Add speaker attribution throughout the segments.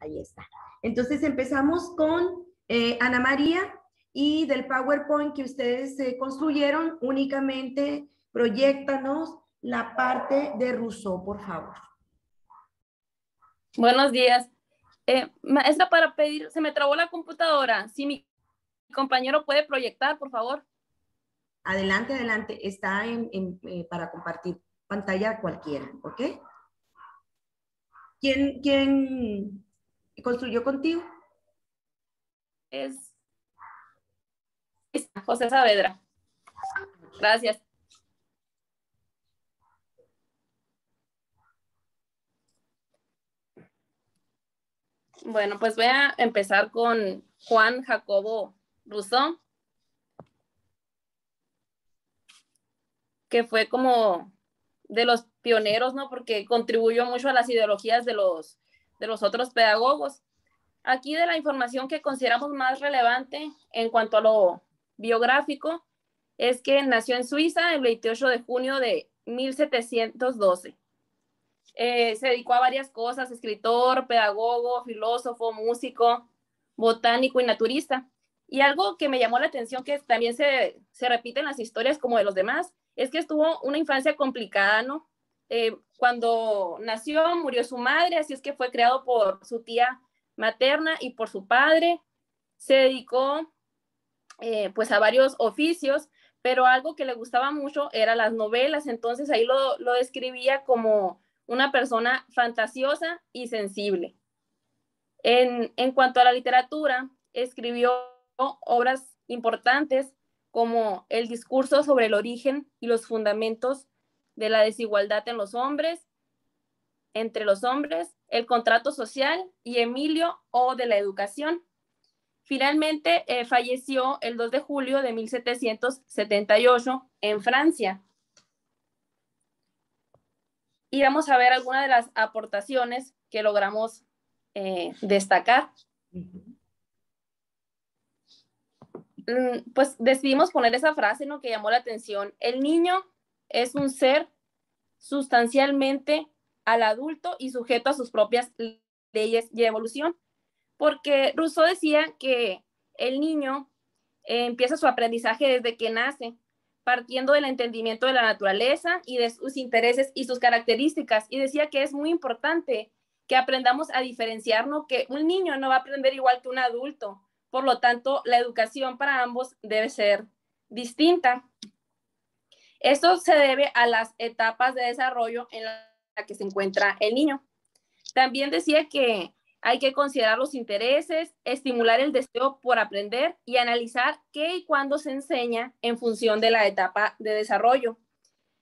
Speaker 1: Ahí está. Entonces empezamos con Ana María, y del PowerPoint que ustedes construyeron, únicamente proyéctanos la parte de Rousseau, por favor.
Speaker 2: Buenos días. Maestra, para pedir, se me trabó la computadora. Si mi compañero puede proyectar, por favor.
Speaker 1: Adelante, adelante. Está para compartir pantalla cualquiera, ¿ok? ¿Quién construyó contigo?
Speaker 2: Es José Saavedra. Gracias. Bueno, pues voy a empezar con Juan Jacobo Rousseau, que fue como de los pioneros, ¿no? Porque contribuyó mucho a las ideologías de los otros pedagogos. Aquí de la información que consideramos más relevante en cuanto a lo biográfico es que nació en Suiza el 28 de junio de 1712. Se dedicó a varias cosas: escritor, pedagogo, filósofo, músico, botánico y naturista. Y algo que me llamó la atención, que también se repite en las historias como de los demás, es que estuvo una infancia complicada, ¿no? Cuando nació, murió su madre, así es que fue criado por su tía materna y por su padre. Se dedicó pues a varios oficios, pero algo que le gustaba mucho eran las novelas. Entonces ahí lo describía como una persona fantasiosa y sensible. En cuanto a la literatura, escribió obras importantes como El discurso sobre el origen y los fundamentos de la desigualdad en los hombres, entre los hombres, El contrato social y Emilio o de la educación. Finalmente falleció el 2 de julio de 1778 en Francia. Y vamos a ver algunas de las aportaciones que logramos destacar. Pues decidimos poner esa frase, ¿no?, que llamó la atención. El niño es un ser sustancialmente al adulto y sujeto a sus propias leyes y evolución. Porque Rousseau decía que el niño empieza su aprendizaje desde que nace, partiendo del entendimiento de la naturaleza y de sus intereses y sus características. Y decía que es muy importante que aprendamos a diferenciarnos, que un niño no va a aprender igual que un adulto. Por lo tanto, la educación para ambos debe ser distinta. Esto se debe a las etapas de desarrollo en la que se encuentra el niño. También decía que hay que considerar los intereses, estimular el deseo por aprender y analizar qué y cuándo se enseña en función de la etapa de desarrollo.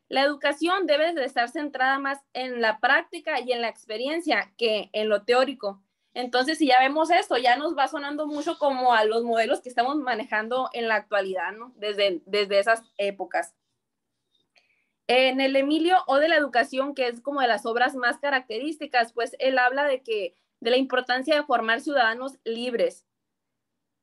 Speaker 2: La educación debe de estar centrada más en la práctica y en la experiencia que en lo teórico. Entonces, si ya vemos esto, ya nos va sonando mucho como a los modelos que estamos manejando en la actualidad, ¿no? Desde esas épocas. En el Emilio o de la educación, que es como de las obras más características, pues él habla de la importancia de formar ciudadanos libres,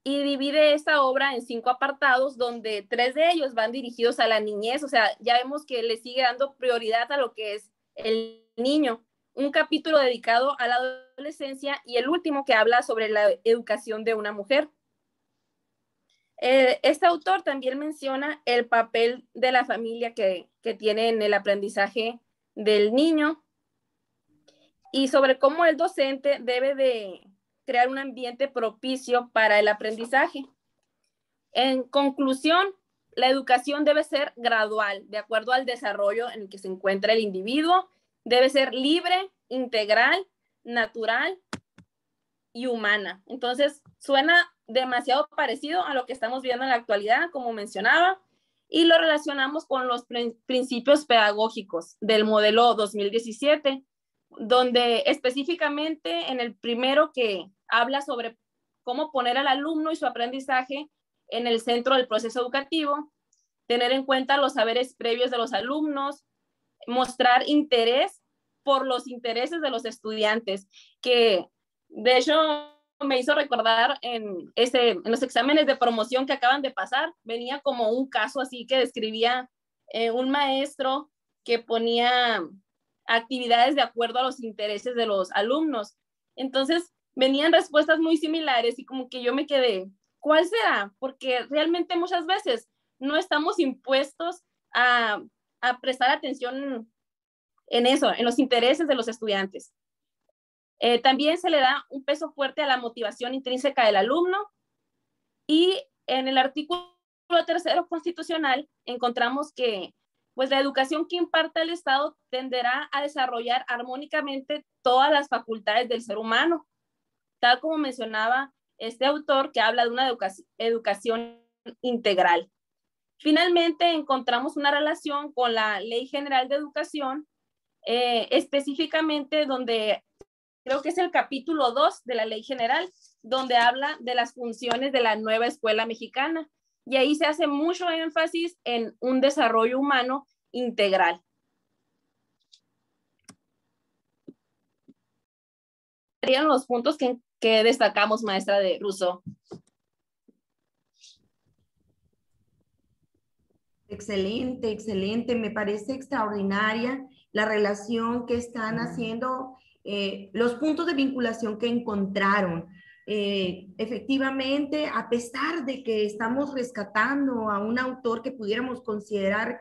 Speaker 2: y divide esta obra en 5 apartados, donde 3 de ellos van dirigidos a la niñez. O sea, ya vemos que le sigue dando prioridad a lo que es el niño. Un capítulo dedicado a la adolescencia y el último que habla sobre la educación de una mujer. Este autor también menciona el papel de la familia que tiene en el aprendizaje del niño, y sobre cómo el docente debe de crear un ambiente propicio para el aprendizaje. En conclusión, la educación debe ser gradual, de acuerdo al desarrollo en el que se encuentra el individuo. Debe ser libre, integral, natural y humana. Entonces, suena demasiado parecido a lo que estamos viendo en la actualidad, como mencionaba, y lo relacionamos con los principios pedagógicos del modelo 2017, donde específicamente en el primero, que habla sobre cómo poner al alumno y su aprendizaje en el centro del proceso educativo, tener en cuenta los saberes previos de los alumnos, mostrar interés por los intereses de los estudiantes, que de hecho me hizo recordar en los exámenes de promoción que acaban de pasar, venía como un caso así que describía un maestro que ponía actividades de acuerdo a los intereses de los alumnos. Entonces, venían respuestas muy similares y como que yo me quedé, ¿cuál será? Porque realmente muchas veces no estamos impuestos a prestar atención en eso, en los intereses de los estudiantes. También se le da un peso fuerte a la motivación intrínseca del alumno y en el artículo 3º constitucional encontramos que pues la educación que imparta el Estado tenderá a desarrollar armónicamente todas las facultades del ser humano, tal como mencionaba este autor que habla de una educación integral. Finalmente encontramos una relación con la Ley General de Educación, específicamente donde creo que es el capítulo 2 de la Ley General, donde habla de las funciones de la nueva escuela mexicana. Y ahí se hace mucho énfasis en un desarrollo humano integral. Serían los puntos que destacamos, maestra de Rousseau.
Speaker 1: Excelente, excelente. Me parece extraordinaria la relación que están haciendo, los puntos de vinculación que encontraron. Efectivamente, a pesar de que estamos rescatando a un autor que pudiéramos considerar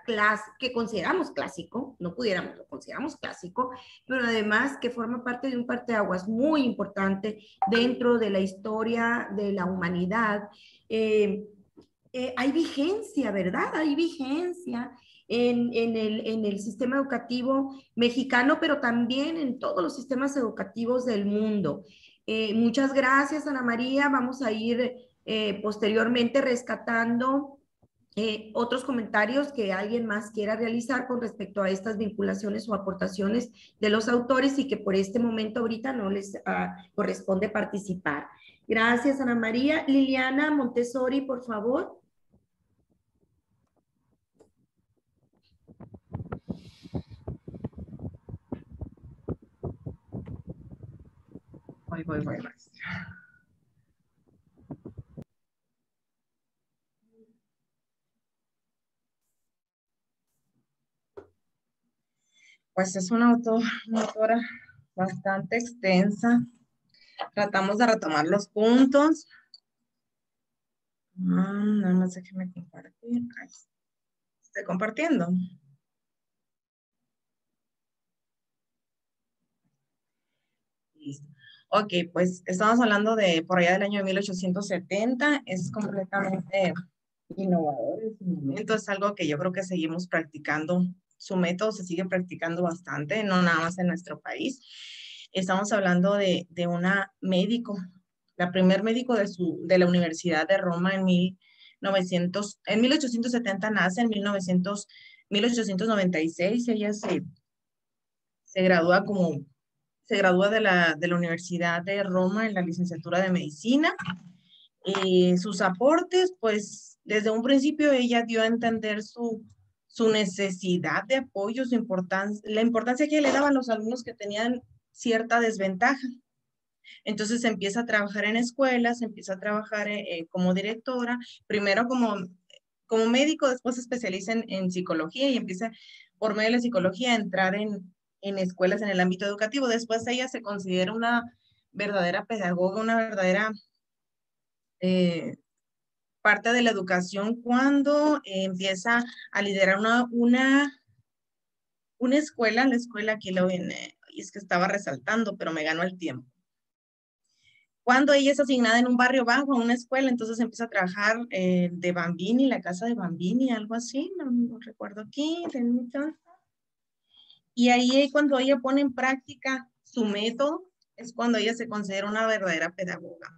Speaker 1: que consideramos clásico, no pudiéramos, lo consideramos clásico, pero además que forma parte de un parteaguas muy importante dentro de la historia de la humanidad. Hay vigencia, ¿verdad? Hay vigencia en el sistema educativo mexicano, pero también en todos los sistemas educativos del mundo. Muchas gracias, Ana María. Vamos a ir posteriormente rescatando otros comentarios que alguien más quiera realizar con respecto a estas vinculaciones o aportaciones de los autores y que por este momento ahorita no les corresponde participar. Gracias, Ana María. Liliana Montessori, por favor.
Speaker 3: Voy. Pues es una autora bastante extensa. Tratamos de retomar los puntos. Nada más déjeme compartir. Estoy compartiendo. Listo. Ok, pues estamos hablando de por allá del año 1870. Es completamente innovador en su momento. Es algo que yo creo que seguimos practicando. Su método se sigue practicando bastante, no nada más en nuestro país. Estamos hablando de una médico, la primer médico de la Universidad de Roma en 1870 nace, en 1896 ella se gradúa de la Universidad de Roma en la licenciatura de medicina. Sus aportes, pues desde un principio ella dio a entender su necesidad de apoyo, la importancia que le daban los alumnos que tenían cierta desventaja. Entonces empieza a trabajar en escuelas, empieza a trabajar como directora, primero como médico, después se especializa en psicología y empieza por medio de la psicología a entrar en escuelas en el ámbito educativo. Después ella se considera una verdadera pedagoga, una verdadera parte de la educación cuando empieza a liderar una escuela, la escuela que lo viene, y es que estaba resaltando, pero me ganó el tiempo. Cuando ella es asignada en un barrio bajo, a una escuela, entonces empieza a trabajar de Bambini, la casa de Bambini, algo así, no recuerdo aquí, y ahí cuando ella pone en práctica su método, es cuando ella se considera una verdadera pedagoga.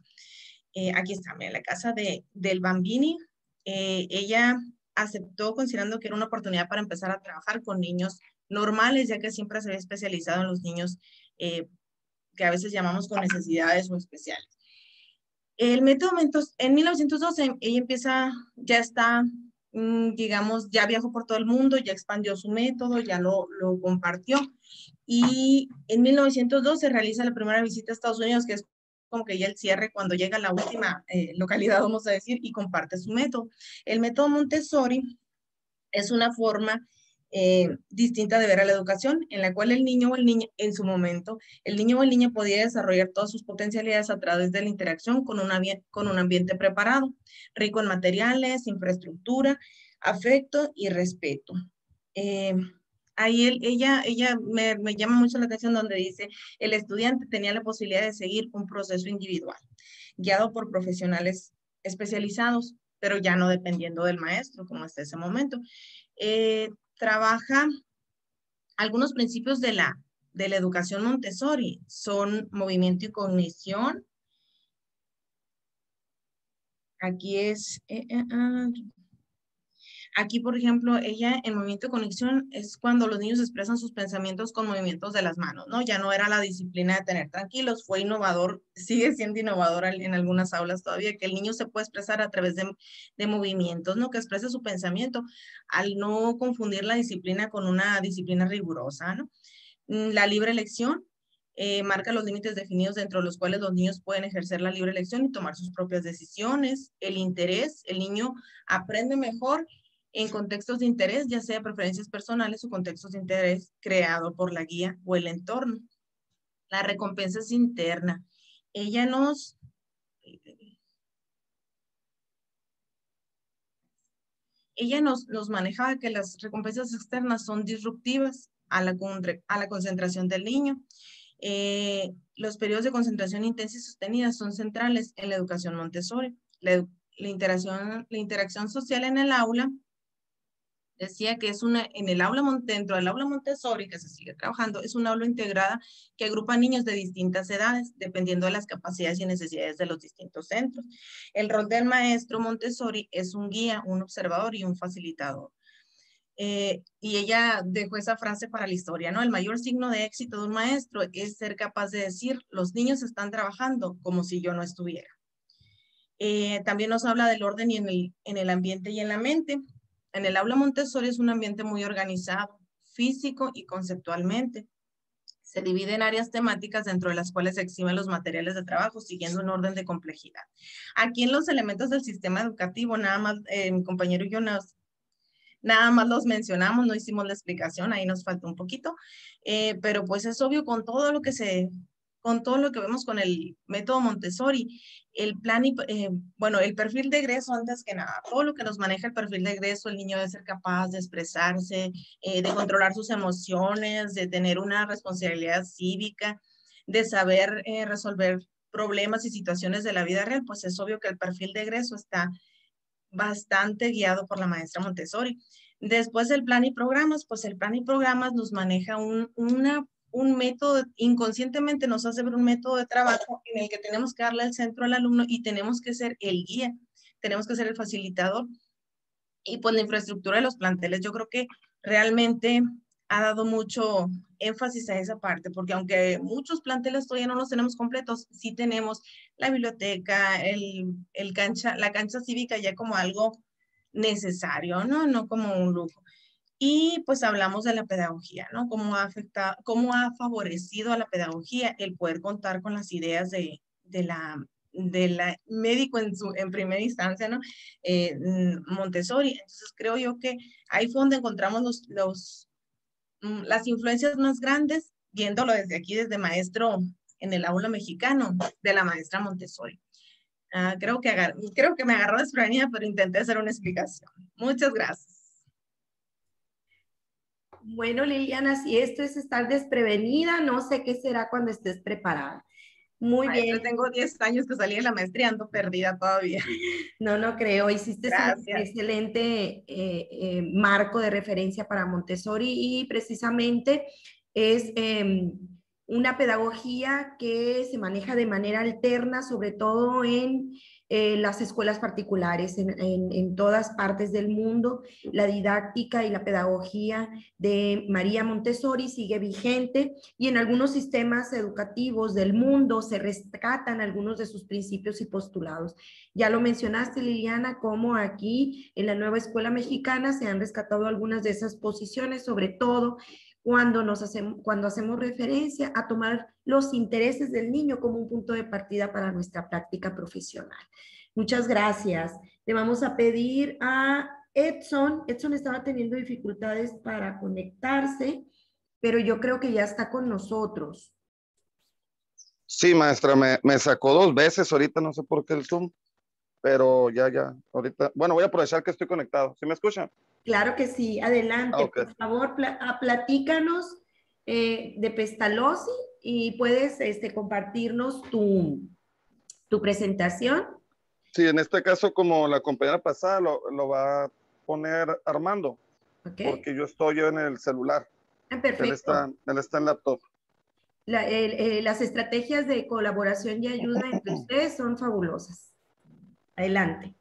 Speaker 3: Aquí está, mira, la casa del Bambini, ella aceptó considerando que era una oportunidad para empezar a trabajar con niños normales, ya que siempre se había especializado en los niños que a veces llamamos con necesidades o especiales. El método, en 1912, ella empieza, ya está, digamos, ya viajó por todo el mundo, ya expandió su método, ya lo compartió. Y en 1912 realiza la primera visita a Estados Unidos, que es como que ya el cierre cuando llega a la última localidad, vamos a decir, y comparte su método. El método Montessori es una forma distinta de ver a la educación, en la cual el niño o el niña, en su momento, el niño o el niña podía desarrollar todas sus potencialidades a través de la interacción con un ambiente preparado, rico en materiales, infraestructura, afecto y respeto. Ahí ella me llama mucho la atención donde dice, el estudiante tenía la posibilidad de seguir un proceso individual, guiado por profesionales especializados, pero ya no dependiendo del maestro, como hasta ese momento. Trabaja algunos principios de la educación Montessori, son movimiento y cognición. Aquí es, aquí, por ejemplo, ella en movimiento de conexión es cuando los niños expresan sus pensamientos con movimientos de las manos, ¿no? Ya no era la disciplina de tener tranquilos, fue innovador, sigue siendo innovador en algunas aulas todavía, que el niño se puede expresar a través de movimientos, ¿no? Que exprese su pensamiento al no confundir la disciplina con una disciplina rigurosa, ¿no? La libre elección marca los límites definidos dentro de los cuales los niños pueden ejercer la libre elección y tomar sus propias decisiones. El interés, el niño aprende mejor en contextos de interés, ya sea preferencias personales o contextos de interés creado por la guía o el entorno. La recompensa es interna. Ella nos manejaba que las recompensas externas son disruptivas a la concentración del niño. Los periodos de concentración intensa y sostenida son centrales en la educación Montessori. La interacción social en el aula, decía que es dentro del aula Montessori, que se sigue trabajando, es un aula integrada que agrupa niños de distintas edades, dependiendo de las capacidades y necesidades de los distintos centros. El rol del maestro Montessori es un guía, un observador y un facilitador. Y ella dejó esa frase para la historia, ¿no? El mayor signo de éxito de un maestro es ser capaz de decir, los niños están trabajando como si yo no estuviera. También nos habla del orden y en el ambiente y en la mente. En el aula Montessori es un ambiente muy organizado, físico y conceptualmente. Se divide en áreas temáticas dentro de las cuales se exhiben los materiales de trabajo siguiendo un orden de complejidad. Aquí en los elementos del sistema educativo, nada más mi compañero y yo nada más los mencionamos, no hicimos la explicación, ahí nos falta un poquito, pero pues es obvio con todo lo que vemos con el método Montessori, el plan bueno, el perfil de egreso antes que nada, todo lo que nos maneja el perfil de egreso, el niño debe ser capaz de expresarse, de controlar sus emociones, de tener una responsabilidad cívica, de saber resolver problemas y situaciones de la vida real, pues es obvio que el perfil de egreso está bastante guiado por la maestra Montessori. Después el plan y programas, pues el plan y programas nos maneja un método, inconscientemente nos hace ver un método de trabajo en el que tenemos que darle el centro al alumno y tenemos que ser el guía, tenemos que ser el facilitador. Y pues la infraestructura de los planteles, yo creo que realmente ha dado mucho énfasis a esa parte, porque aunque muchos planteles todavía no los tenemos completos, sí tenemos la biblioteca, la cancha cívica ya como algo necesario, ¿no? No como un lujo. Y pues hablamos de la pedagogía, ¿no? Cómo ha favorecido a la pedagogía el poder contar con las ideas de la médico en primera instancia, ¿no? Montessori. Entonces creo yo que ahí fue donde encontramos las influencias más grandes, viéndolo desde aquí, desde maestro en el aula mexicano, de la maestra Montessori. Creo que me agarró desprevenida, pero intenté hacer una explicación. Muchas gracias.
Speaker 1: Bueno, Liliana, si esto es estar desprevenida, no sé qué será cuando estés preparada. Muy bien.
Speaker 3: Yo tengo 10 años que salí de la maestría, ando perdida todavía.
Speaker 1: No creo. Hiciste un excelente marco de referencia para Montessori y precisamente es una pedagogía que se maneja de manera alterna, sobre todo en las escuelas particulares, en todas partes del mundo. La didáctica y la pedagogía de María Montessori sigue vigente y en algunos sistemas educativos del mundo se rescatan algunos de sus principios y postulados. Ya lo mencionaste, Liliana, como aquí en la nueva escuela mexicana se han rescatado algunas de esas posiciones, sobre todo cuando hacemos referencia a tomar los intereses del niño como un punto de partida para nuestra práctica profesional. Muchas gracias. Le vamos a pedir a Edson estaba teniendo dificultades para conectarse, pero yo creo que ya está con nosotros.
Speaker 4: Sí, maestra, me sacó 2 veces ahorita, no sé por qué el Zoom, pero ya, ahorita. Bueno, voy a aprovechar que estoy conectado. ¿Sí me escuchan?
Speaker 1: Claro que sí, adelante.
Speaker 4: Ok.
Speaker 1: Por favor, platícanos de Pestalozzi y puedes compartirnos tu presentación.
Speaker 4: Sí, en este caso, como la compañera pasada, lo va a poner Armando,
Speaker 1: ¿Ok?
Speaker 4: porque yo estoy en el celular.
Speaker 1: Perfecto.
Speaker 4: Él está en laptop.
Speaker 1: Las estrategias de colaboración y ayuda entre ustedes son fabulosas. Adelante.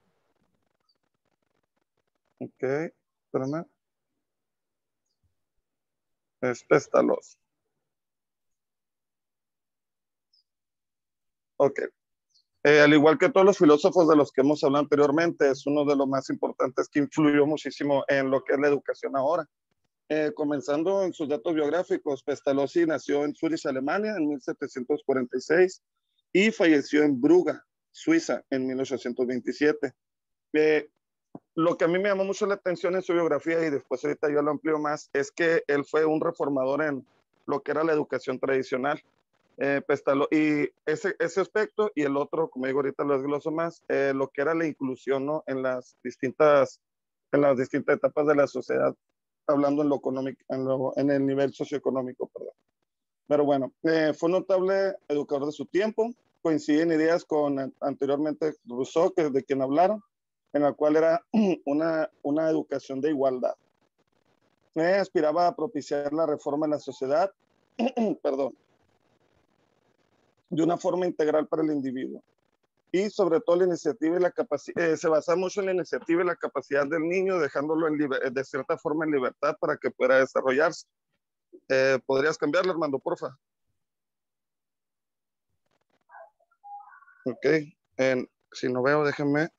Speaker 4: Ok, espérame. Es Pestalozzi. Ok. Al igual que todos los filósofos de los que hemos hablado anteriormente, es uno de los más importantes que influyó muchísimo en lo que es la educación ahora. Comenzando en sus datos biográficos, Pestalozzi nació en Zurich, Alemania, en 1746 y falleció en Bruga, Suiza, en 1827. Lo que a mí me llamó mucho la atención en su biografía, y después ahorita yo lo amplío más, es que él fue un reformador en lo que era la educación tradicional. Y ese aspecto y el otro, como digo ahorita lo desgloso más, lo que era la inclusión, ¿no? En las distintas etapas de la sociedad, hablando en lo económico, en el nivel socioeconómico, perdón. Pero bueno, fue un notable educador de su tiempo, coincide en ideas con anteriormente Rousseau, que es de quien hablaron, en la cual era una educación de igualdad. Aspiraba a propiciar la reforma en la sociedad, perdón, de una forma integral para el individuo. Y sobre todo la iniciativa y la capacidad, se basa mucho en la iniciativa y la capacidad del niño, dejándolo de cierta forma en libertad para que pueda desarrollarse. ¿Podrías cambiarlo, Armando, porfa? Ok. Si no veo, déjenme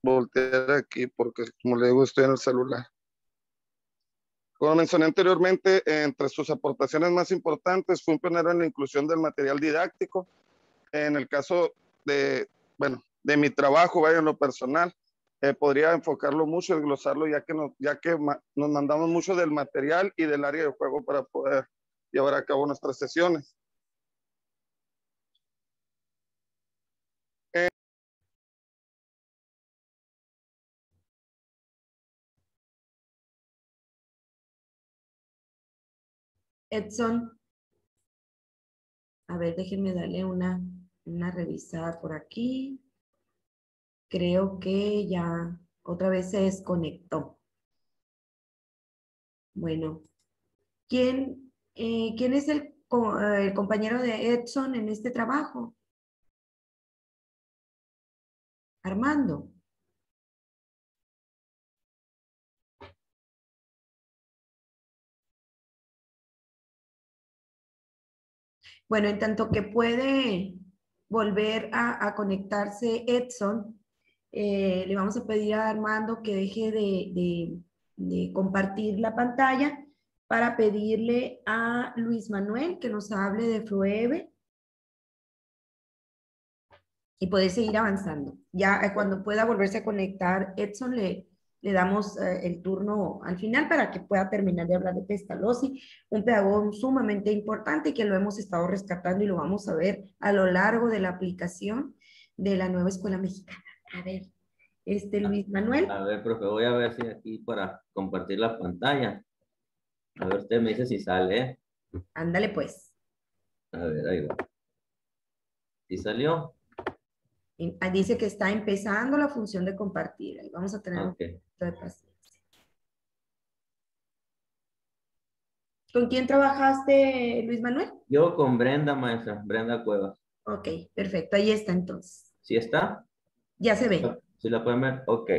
Speaker 4: voltear aquí porque, como le digo, estoy en el celular. Como mencioné anteriormente, entre sus aportaciones más importantes fue un pionero en la inclusión del material didáctico. En el caso de, bueno, de mi trabajo, vaya, en lo personal, podría enfocarlo mucho, desglosarlo, ya que nos mandamos mucho del material y del área de juego para poder llevar a cabo nuestras sesiones.
Speaker 1: Edson, a ver, déjenme darle una revisada por aquí. Creo que ya otra vez se desconectó. Bueno, ¿quién es el compañero de Edson en este trabajo? Armando. Bueno, en tanto que puede volver a conectarse Edson, le vamos a pedir a Armando que deje de compartir la pantalla para pedirle a Luis Manuel que nos hable de FROEVE y poder seguir avanzando. Ya cuando pueda volverse a conectar Edson, le damos el turno al final para que pueda terminar de hablar de Pestalozzi, un pedagogo sumamente importante y que lo hemos estado rescatando y lo vamos a ver a lo largo de la aplicación de la nueva escuela mexicana. A ver, Luis Manuel.
Speaker 5: A ver, profe, voy a ver si aquí para compartir la pantalla. A ver, usted me dice si sale, ¿eh?
Speaker 1: Ándale pues.
Speaker 5: A ver, ahí va. ¿Sí salió?
Speaker 1: Dice que está empezando la función de compartir. Ahí vamos a tener un
Speaker 5: Okay.
Speaker 1: poquito de paciencia. ¿Con quién trabajaste, Luis Manuel?
Speaker 5: Yo con Brenda, maestra, Brenda Cuevas.
Speaker 1: Ok, perfecto. Ahí está entonces.
Speaker 5: ¿Sí está?
Speaker 1: Ya se ve.
Speaker 5: ¿Sí la pueden ver? Ok.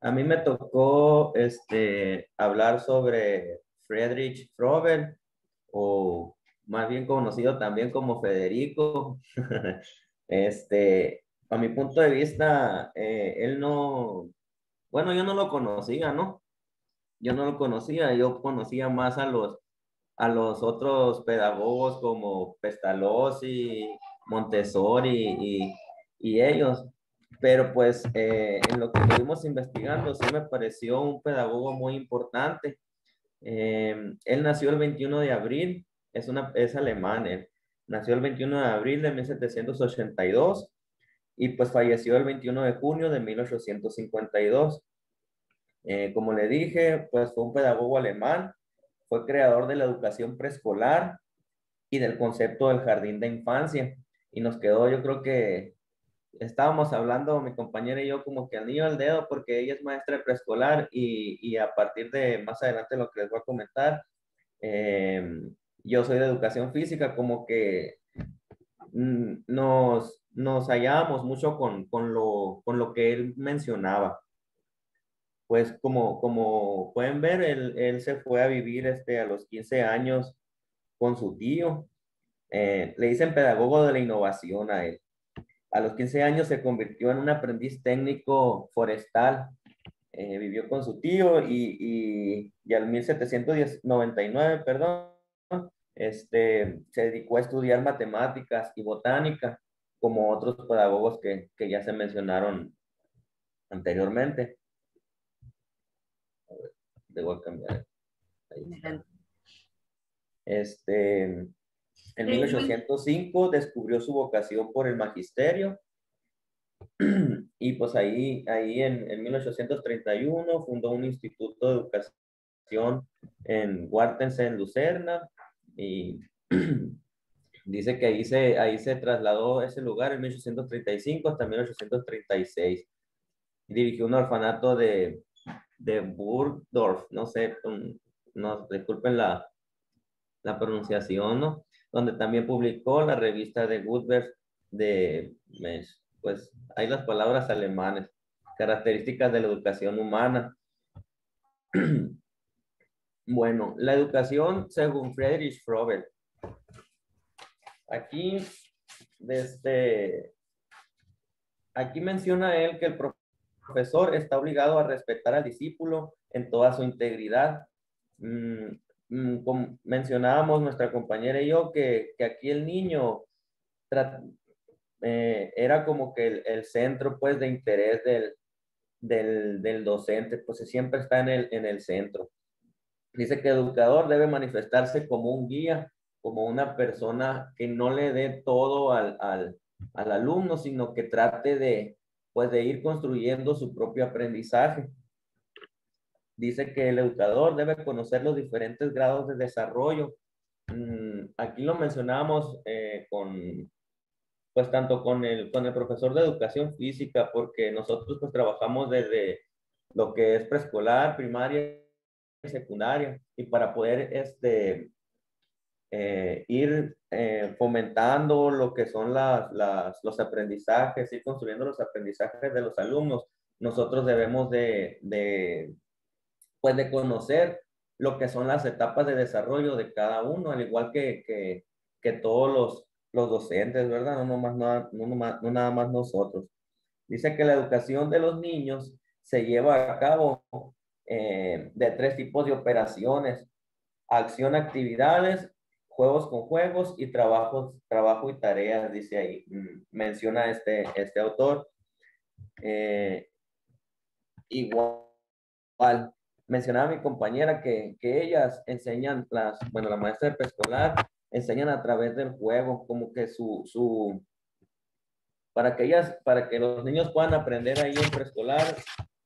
Speaker 5: A mí me tocó hablar sobre Friedrich Froben, o más bien conocido también como Federico. A mi punto de vista, él no, bueno, yo no lo conocía, ¿no? Yo no lo conocía, yo conocía más a los otros pedagogos como Pestalozzi, Montessori y ellos. pero pues en lo que estuvimos investigando sí me pareció un pedagogo muy importante. Él nació el 21 de abril, es alemán, nació el 21 de abril de 1782 y pues falleció el 21 de junio de 1852. Como le dije, pues fue un pedagogo alemán, fue creador de la educación preescolar y del concepto del jardín de infancia. Y nos quedó, yo creo que estábamos hablando, mi compañera y yo, como que al niño al dedo, porque ella es maestra de preescolar y a partir de más adelante lo que les voy a comentar, yo soy de educación física, como que nos hallábamos mucho con lo que él mencionaba. Pues como pueden ver, él se fue a vivir a los 15 años con su tío. Le dicen pedagogo de la innovación a él. A los 15 años se convirtió en un aprendiz técnico forestal. Vivió con su tío y al 1799, perdón, se dedicó a estudiar matemáticas y botánica, como otros pedagogos que ya se mencionaron anteriormente. A ver, debo cambiar. Ahí está. En 1805 descubrió su vocación por el magisterio y pues ahí en 1831 fundó un instituto de educación en Wartense, en Lucerna, y dice que ahí se trasladó a ese lugar en 1835 hasta 1836. Dirigió un orfanato de Burgdorf, no sé, no, disculpen la pronunciación, ¿no? Donde también publicó la revista de Gutenberg de, pues, hay las palabras alemanes, características de la educación humana. Bueno, la educación según Friedrich Froebel. Aquí, aquí menciona él que el profesor está obligado a respetar al discípulo en toda su integridad. Como mencionábamos nuestra compañera y yo, que aquí el niño era como que el centro pues de interés del docente, pues siempre está en el centro. Dice que el educador debe manifestarse como un guía, como una persona que no le dé todo al alumno, sino que trate de ir construyendo su propio aprendizaje. Dice que el educador debe conocer los diferentes grados de desarrollo. Aquí lo mencionamos pues tanto con el profesor de educación física, porque nosotros pues trabajamos desde lo que es preescolar, primaria y secundaria, y para poder ir fomentando lo que son los aprendizajes, ir construyendo los aprendizajes de los alumnos, nosotros debemos pues de conocer lo que son las etapas de desarrollo de cada uno, al igual que todos los docentes, ¿verdad? No nada más nosotros. Dice que la educación de los niños se lleva a cabo de 3 tipos de operaciones: acción, actividades, juegos con juegos y trabajo y tareas, dice ahí, menciona este autor. Igual, mencionaba mi compañera que ellas enseñan, la maestra de preescolar, enseñan a través del juego, como que para que los niños puedan aprender ahí en preescolar,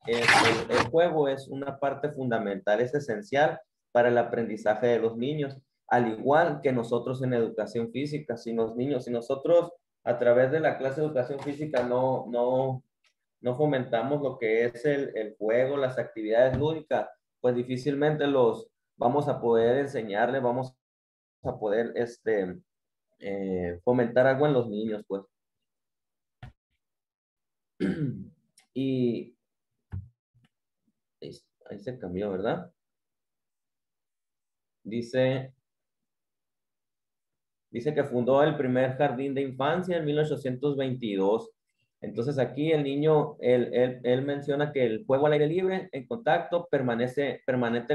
Speaker 5: el juego es una parte fundamental, es esencial para el aprendizaje de los niños, al igual que nosotros en educación física. Si nosotros a través de la clase de educación física no fomentamos lo que es el juego, las actividades lúdicas, pues difícilmente los vamos a poder enseñarle, vamos a poder fomentar algo en los niños, pues. Y ahí se cambió, ¿verdad? Dice que fundó el primer jardín de infancia en 1822. Entonces aquí el niño, él menciona que el juego al aire libre, en contacto, permanente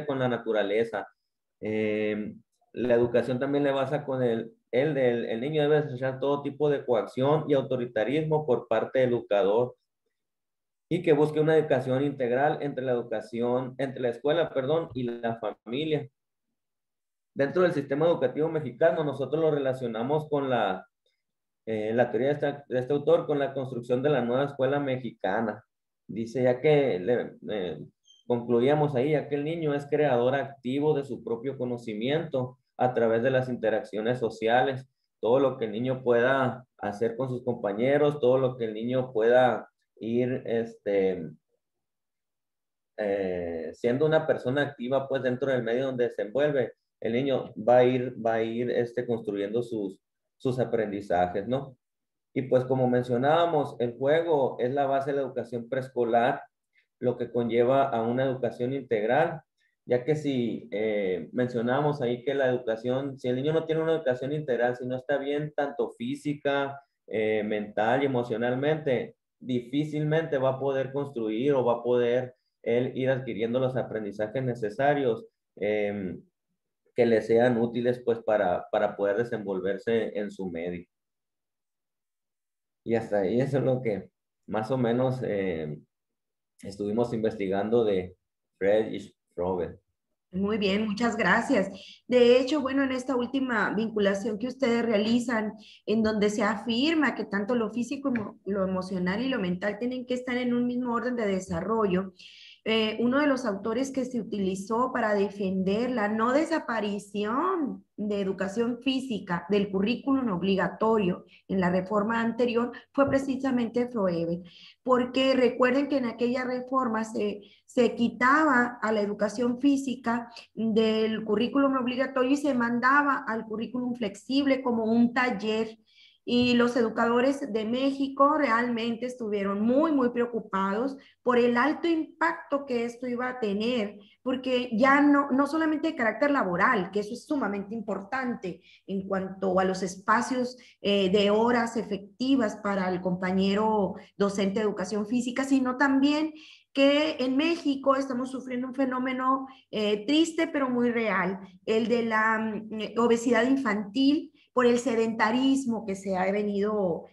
Speaker 5: con la naturaleza. La educación también le basa con el niño debe desarrollar todo tipo de coacción y autoritarismo por parte del educador. y que busque una educación integral entre la escuela, perdón, y la familia. Dentro del sistema educativo mexicano, nosotros lo relacionamos con la teoría de este autor, con la construcción de la nueva escuela mexicana. Dice, ya que concluíamos ahí, ya que el niño es creador activo de su propio conocimiento a través de las interacciones sociales, todo lo que el niño pueda hacer con sus compañeros, todo lo que el niño pueda ir siendo una persona activa pues dentro del medio donde se envuelve, el niño va a ir construyendo sus aprendizajes, ¿no? Y pues como mencionábamos, el juego es la base de la educación preescolar, lo que conlleva a una educación integral, ya que si mencionamos ahí que la educación, si el niño no tiene una educación integral, si no está bien tanto física, mental y emocionalmente, difícilmente va a poder construir o va a poder él ir adquiriendo los aprendizajes necesarios que le sean útiles pues para poder desenvolverse en su medio. Y hasta ahí eso es lo que más o menos estuvimos investigando de Friedrich Frobel.
Speaker 1: Muy bien, muchas gracias. De hecho, bueno, en esta última vinculación que ustedes realizan, en donde se afirma que tanto lo físico, lo emocional y lo mental tienen que estar en un mismo orden de desarrollo, uno de los autores que se utilizó para defender la no desaparición de educación física del currículum obligatorio en la reforma anterior fue precisamente Froebel, porque recuerden que en aquella reforma se quitaba a la educación física del currículum obligatorio y se mandaba al currículum flexible como un taller. Y los educadores de México realmente estuvieron muy preocupados por el alto impacto que esto iba a tener, porque ya no solamente de carácter laboral, que eso es sumamente importante en cuanto a los espacios de horas efectivas para el compañero docente de educación física, sino también que en México estamos sufriendo un fenómeno triste pero muy real, el de la obesidad infantil por el sedentarismo que se ha venido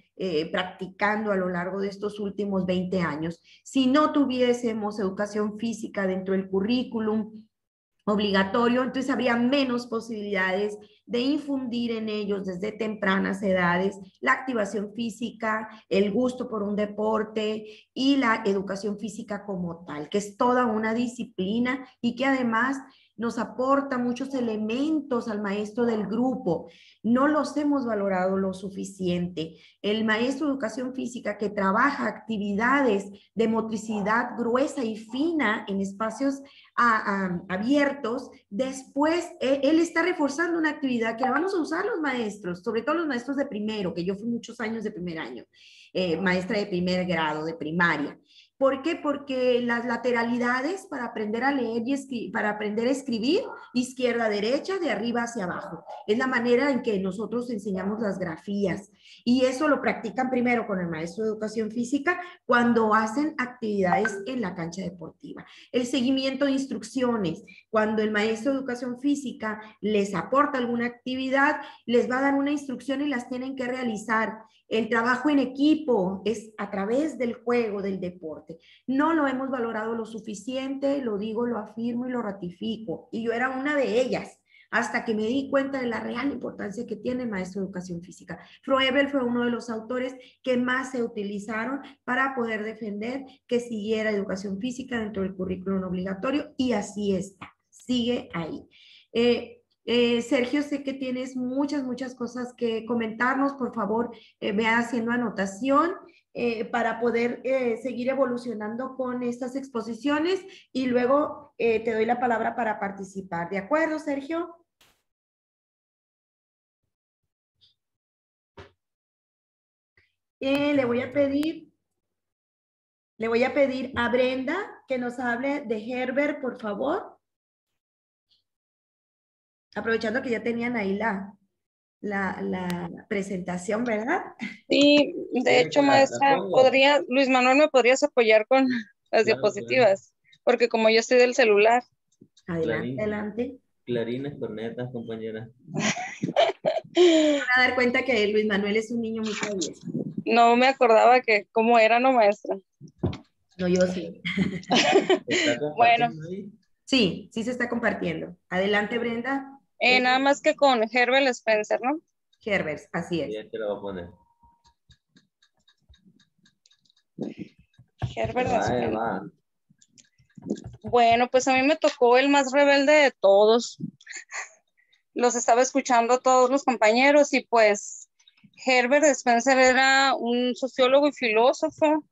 Speaker 1: practicando a lo largo de estos últimos 20 años. Si no tuviésemos educación física dentro del currículum obligatorio, entonces habría menos posibilidades de infundir en ellos desde tempranas edades la activación física, el gusto por un deporte y la educación física como tal, que es toda una disciplina y que además nos aporta muchos elementos al maestro del grupo. No los hemos valorado lo suficiente. El maestro de educación física que trabaja actividades de motricidad gruesa y fina en espacios abiertos, después él está reforzando una actividad que la vamos a usar los maestros, sobre todo los maestros de primero, que yo fui muchos años de primer año, maestra de primer grado, de primaria. ¿Por qué? Porque las lateralidades para aprender a leer y para aprender a escribir, izquierda a derecha, de arriba hacia abajo. Es la manera en que nosotros enseñamos las grafías. Y eso lo practican primero con el maestro de educación física cuando hacen actividades en la cancha deportiva. El seguimiento de instrucciones, cuando el maestro de educación física les aporta alguna actividad, les va a dar una instrucción y las tienen que realizar. El trabajo en equipo es a través del juego, del deporte. No lo hemos valorado lo suficiente, lo digo, lo afirmo y lo ratifico. Y yo era una de ellas, hasta que me di cuenta de la real importancia que tiene el maestro de educación física. Froebel fue uno de los autores que más se utilizaron para poder defender que siguiera educación física dentro del currículum obligatorio y así está, sigue ahí. Sergio, sé que tienes muchas cosas que comentarnos. Por favor, ve haciendo anotación para poder seguir evolucionando con estas exposiciones y luego te doy la palabra para participar. ¿De acuerdo, Sergio? Le voy a pedir a Brenda que nos hable de Herbert, por favor. Aprovechando que ya tenían ahí la presentación, ¿verdad?
Speaker 6: Sí, de hecho, maestra, Luis Manuel, ¿me podrías apoyar con las diapositivas? Claro. Porque como yo estoy del celular.
Speaker 1: Adelante.
Speaker 5: Clarines, cornetas, compañera.
Speaker 1: Me van a dar cuenta que Luis Manuel es un niño muy travieso.
Speaker 6: No me acordaba cómo era, ¿no, maestra?
Speaker 1: No, yo sí.
Speaker 5: ¿Está
Speaker 6: Bueno,
Speaker 5: compartiendo ahí?
Speaker 1: Sí, sí se está compartiendo. Adelante, Brenda.
Speaker 6: nada más que con Herbert Spencer, ¿no?
Speaker 1: Herbers, así es.
Speaker 5: Bien, te lo voy a poner.
Speaker 6: Herbert
Speaker 5: Ahí
Speaker 6: Spencer.
Speaker 5: va.
Speaker 6: Bueno, pues a mí me tocó el más rebelde de todos. Los estaba escuchando todos los compañeros y pues Herbert Spencer era un sociólogo y filósofo.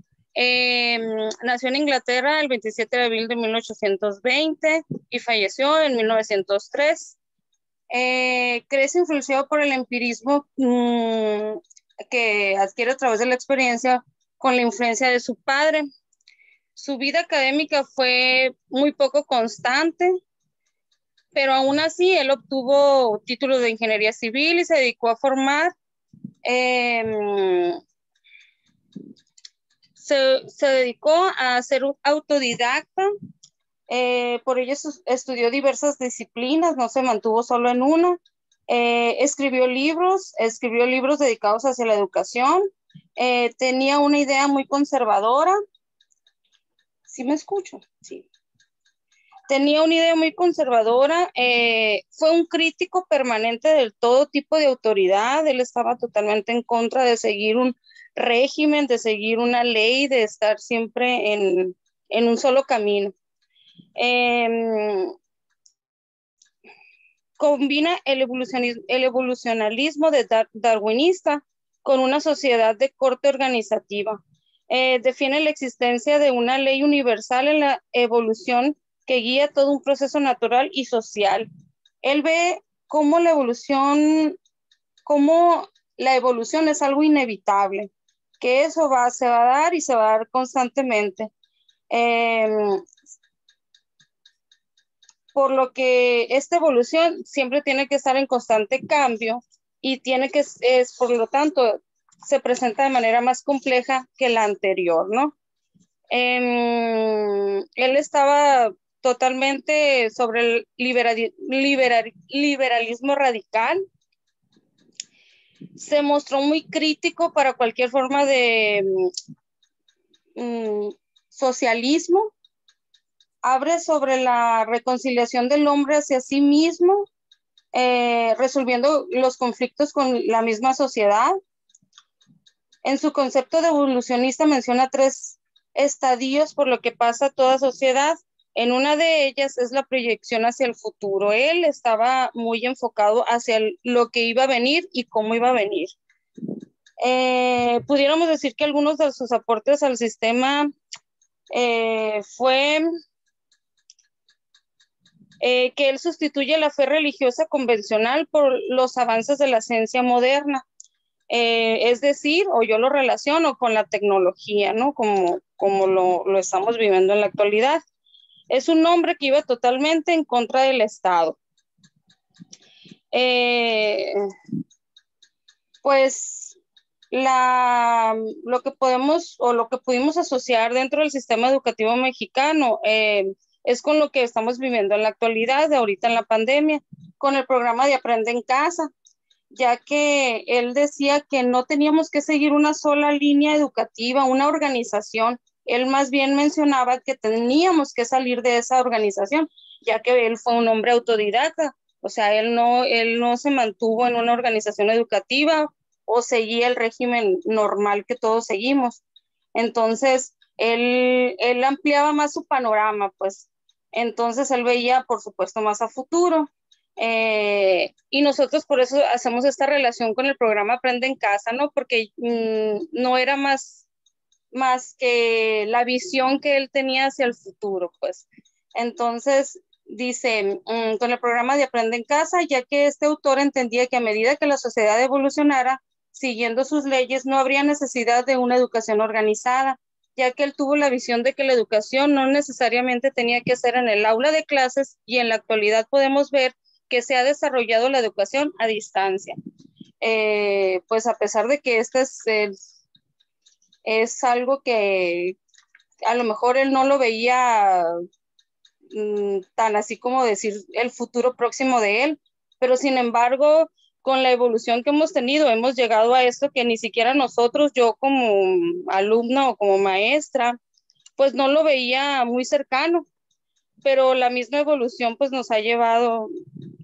Speaker 6: Nació en Inglaterra el 27 de abril de 1820 y falleció en 1903. Crece influenciado por el empirismo que adquiere a través de la experiencia con la influencia de su padre. Su vida académica fue muy poco constante, pero aún así él obtuvo títulos de ingeniería civil y se dedicó a formar. Se dedicó a ser un autodidacta, por ello estudió diversas disciplinas, no se mantuvo solo en una. Escribió libros dedicados hacia la educación. Tenía una idea muy conservadora. ¿Sí me escucho? Sí. Tenía una idea muy conservadora, fue un crítico permanente del todo tipo de autoridad. Él estaba totalmente en contra de seguir un régimen, de seguir una ley, de estar siempre en un solo camino. Combina el evolucionalismo darwinista con una sociedad de corte organizativa. Defiende la existencia de una ley universal en la evolución que guía todo un proceso natural y social. Él ve cómo la evolución es algo inevitable, que eso se va a dar y se va a dar constantemente. Por lo que esta evolución siempre tiene que estar en constante cambio y por lo tanto, se presenta de manera más compleja que la anterior, ¿no? Él estaba totalmente sobre el liberalismo radical. Se mostró muy crítico para cualquier forma de socialismo. Abre sobre la reconciliación del hombre hacia sí mismo, resolviendo los conflictos con la misma sociedad. En su concepto de evolucionista menciona 3 estadios por lo que pasa toda sociedad. En una de ellas es la proyección hacia el futuro. Él estaba muy enfocado hacia lo que iba a venir y cómo iba a venir. Pudiéramos decir que algunos de sus aportes al sistema fue que él sustituye la fe religiosa convencional por los avances de la ciencia moderna. Es decir, o yo lo relaciono con la tecnología, ¿no? Como lo estamos viviendo en la actualidad. Es un hombre que iba totalmente en contra del Estado. Pues lo que pudimos asociar dentro del sistema educativo mexicano es con lo que estamos viviendo en la actualidad, de ahorita en la pandemia, con el programa de Aprende en Casa, ya que él decía que no teníamos que seguir una sola línea educativa, una organización. Él más bien mencionaba que teníamos que salir de esa organización, ya que él fue un hombre autodidacta, o sea, él no se mantuvo en una organización educativa o seguía el régimen normal que todos seguimos. Entonces, él ampliaba más su panorama, pues. Entonces, él veía, por supuesto, más a futuro. Y nosotros por eso hacemos esta relación con el programa Aprende en Casa, ¿no? Porque no era más que la visión que él tenía hacia el futuro, pues. Entonces, dice, con el programa de Aprende en Casa, ya que este autor entendía que a medida que la sociedad evolucionara, siguiendo sus leyes, no habría necesidad de una educación organizada, ya que él tuvo la visión de que la educación no necesariamente tenía que ser en el aula de clases, y en la actualidad podemos ver que se ha desarrollado la educación a distancia. Pues a pesar de que este es algo que a lo mejor él no lo veía tan así como decir el futuro próximo de él, pero sin embargo, con la evolución que hemos tenido, hemos llegado a esto que ni siquiera nosotros, yo como alumna o como maestra, pues no lo veía muy cercano, pero la misma evolución pues nos ha llevado,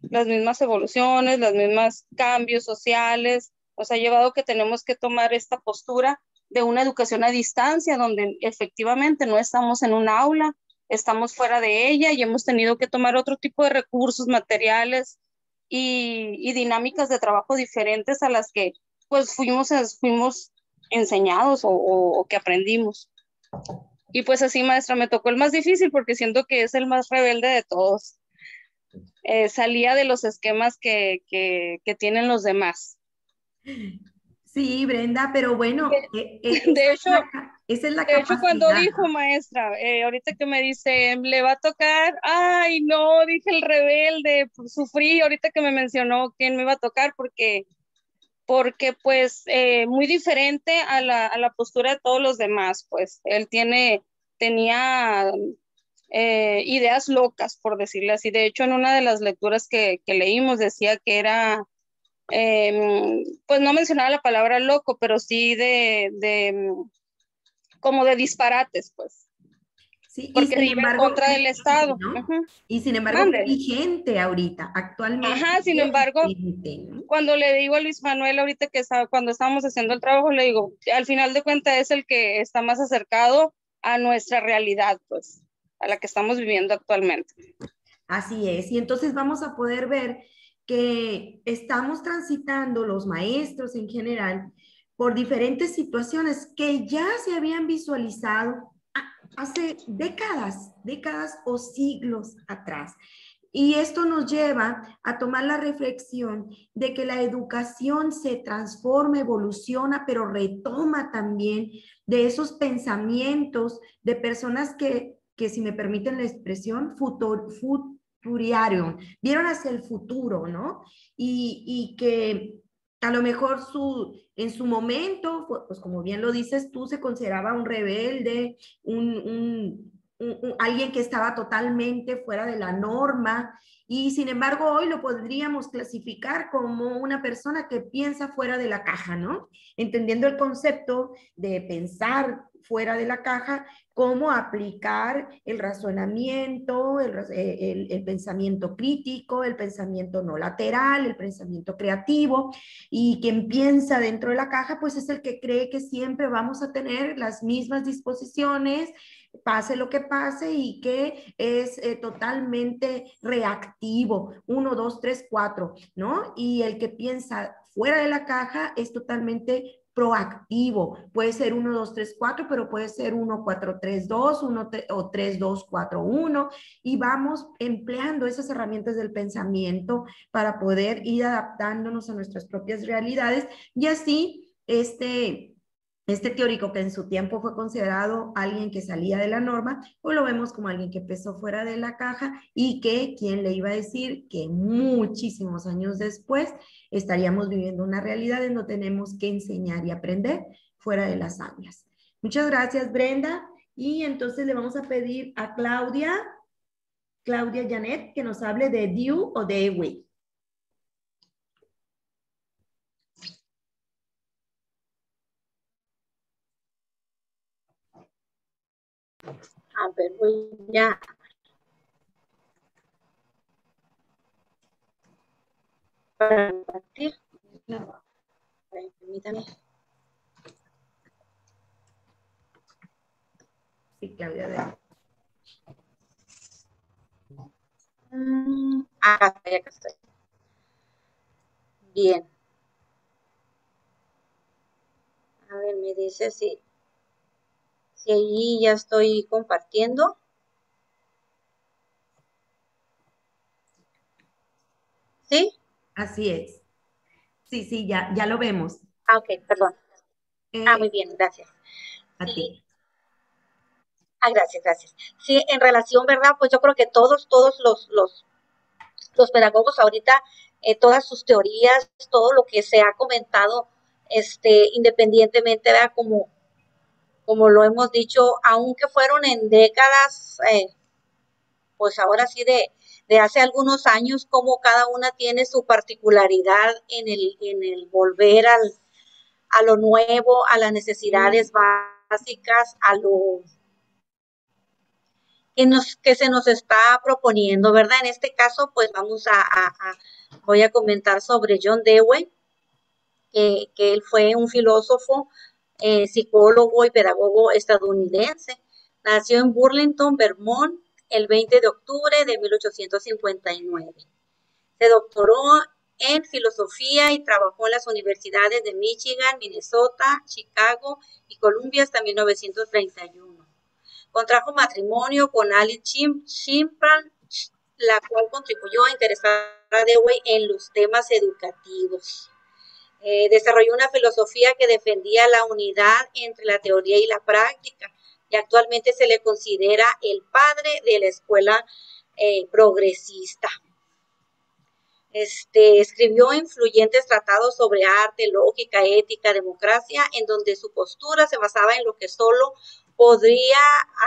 Speaker 6: las mismas evoluciones, los mismos cambios sociales, nos ha llevado que tenemos que tomar esta postura de una educación a distancia, donde efectivamente no estamos en un aula, estamos fuera de ella y hemos tenido que tomar otro tipo de recursos materiales y dinámicas de trabajo diferentes a las que pues fuimos enseñados o que aprendimos. Y pues así, maestra, me tocó el más difícil porque siento que es el más rebelde de todos. Salía de los esquemas que tienen los demás.
Speaker 1: Sí, Brenda, pero bueno,
Speaker 6: De hecho,
Speaker 1: esa es la
Speaker 6: de hecho, cuando
Speaker 1: capacidad.
Speaker 6: dijo, maestra, ahorita que me dice, le va a tocar, ay, no, dije el rebelde, pues, sufrí ahorita que me mencionó quién me iba a tocar, porque pues muy diferente a la postura de todos los demás, pues él tenía ideas locas, por decirlo así. De hecho, en una de las lecturas que leímos decía que era, pues no mencionaba la palabra loco, pero sí como de disparates, pues,
Speaker 1: Sí, y
Speaker 6: porque
Speaker 1: sin
Speaker 6: iba en
Speaker 1: embargo,
Speaker 6: contra del
Speaker 1: vigente,
Speaker 6: Estado.
Speaker 1: ¿no?
Speaker 6: Ujú.
Speaker 1: Y sin embargo, fue
Speaker 6: Mande.
Speaker 1: vigente ahorita, actualmente
Speaker 6: Ajá, sin
Speaker 1: es
Speaker 6: embargo,
Speaker 1: vigente, ¿no?
Speaker 6: cuando le digo a Luis Manuel ahorita cuando estábamos haciendo el trabajo, le digo, al final de cuentas es el que está más acercado a nuestra realidad, pues, a la que estamos viviendo actualmente.
Speaker 1: Así es. Y entonces vamos a poder ver que estamos transitando los maestros en general por diferentes situaciones que ya se habían visualizado hace décadas o siglos atrás. Y esto nos lleva a tomar la reflexión de que la educación se transforma, evoluciona, pero retoma también de esos pensamientos de personas que si me permiten la expresión, futuriaron, vieron hacia el futuro, ¿no? Y que a lo mejor en su momento, pues como bien lo dices tú, se consideraba un rebelde, alguien que estaba totalmente fuera de la norma, y sin embargo hoy lo podríamos clasificar como una persona que piensa fuera de la caja, ¿no? Entendiendo el concepto de pensar fuera de la caja, cómo aplicar el razonamiento, el pensamiento crítico, el pensamiento no lateral, el pensamiento creativo, y quien piensa dentro de la caja, pues es el que cree que siempre vamos a tener las mismas disposiciones, pase lo que pase, y que es totalmente reactivo, 1, 2, 3, 4, ¿no? Y el que piensa fuera de la caja es totalmente proactivo. Puede ser 1, 2, 3, 4, pero puede ser 1, 4, 3, 2, 1 o 3, 2, 4, 1, y vamos empleando esas herramientas del pensamiento para poder ir adaptándonos a nuestras propias realidades, y así este teórico que en su tiempo fue considerado alguien que salía de la norma, pues lo vemos como alguien que pensó fuera de la caja, y que, ¿quién le iba a decir que muchísimos años después estaríamos viviendo una realidad en donde tenemos que enseñar y aprender fuera de las aulas? Muchas gracias, Brenda. Y entonces le vamos a pedir a Claudia Janet, que nos hable de Dewey o Dewey.
Speaker 7: A ver, voy a compartir. Permítame.
Speaker 1: Sí, Claudia.
Speaker 7: Acá estoy. Bien. A ver, me dice si ahí ya estoy compartiendo. ¿Sí?
Speaker 1: Así es. Sí, ya lo vemos.
Speaker 7: Ok, perdón. Muy bien, gracias.
Speaker 1: A
Speaker 7: Sí.
Speaker 1: ti.
Speaker 7: Gracias. Sí, en relación, ¿verdad? Pues yo creo que todos los pedagogos ahorita, todas sus teorías, todo lo que se ha comentado, independientemente, ¿verdad? Como lo hemos dicho, aunque fueron en décadas, pues ahora sí de hace algunos años, como cada una tiene su particularidad en el volver a lo nuevo, a las necesidades básicas, que se nos está proponiendo, ¿verdad? En este caso, pues voy a comentar sobre John Dewey, que él fue un filósofo, psicólogo y pedagogo estadounidense. Nació en Burlington, Vermont, el 20 de octubre de 1859. Se doctoró en filosofía y trabajó en las universidades de Michigan, Minnesota, Chicago y Columbia hasta 1931. Contrajo matrimonio con Alice Shimpan, la cual contribuyó a interesar a Dewey en los temas educativos. Desarrolló una filosofía que defendía la unidad entre la teoría y la práctica, y actualmente se le considera el padre de la escuela progresista. Escribió influyentes tratados sobre arte, lógica, ética, democracia, en donde su postura se basaba en lo que solo podría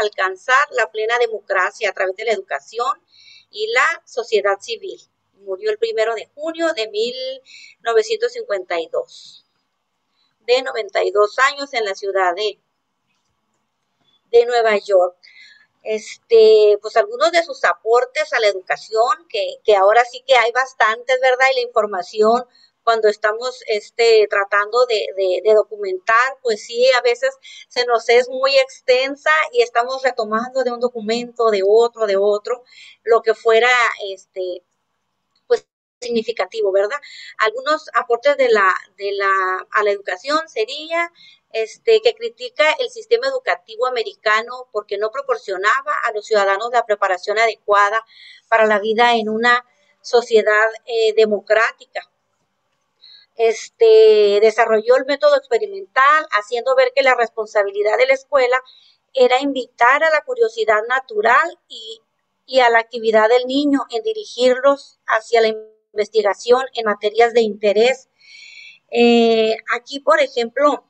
Speaker 7: alcanzar la plena democracia a través de la educación y la sociedad civil. Murió el 1 de junio de 1952, de 92 años, en la ciudad de Nueva York. Pues algunos de sus aportes a la educación, que ahora sí que hay bastantes, ¿verdad? Y la información, cuando estamos tratando de documentar, pues sí, a veces se nos es muy extensa y estamos retomando de un documento, de otro, lo que fuera, pues significativo, ¿verdad? Algunos aportes a la educación sería que critica el sistema educativo americano porque no proporcionaba a los ciudadanos la preparación adecuada para la vida en una sociedad democrática. Desarrolló el método experimental, haciendo ver que la responsabilidad de la escuela era invitar a la curiosidad natural y a la actividad del niño, en dirigirlos hacia la investigación en materias de interés. Aquí, por ejemplo,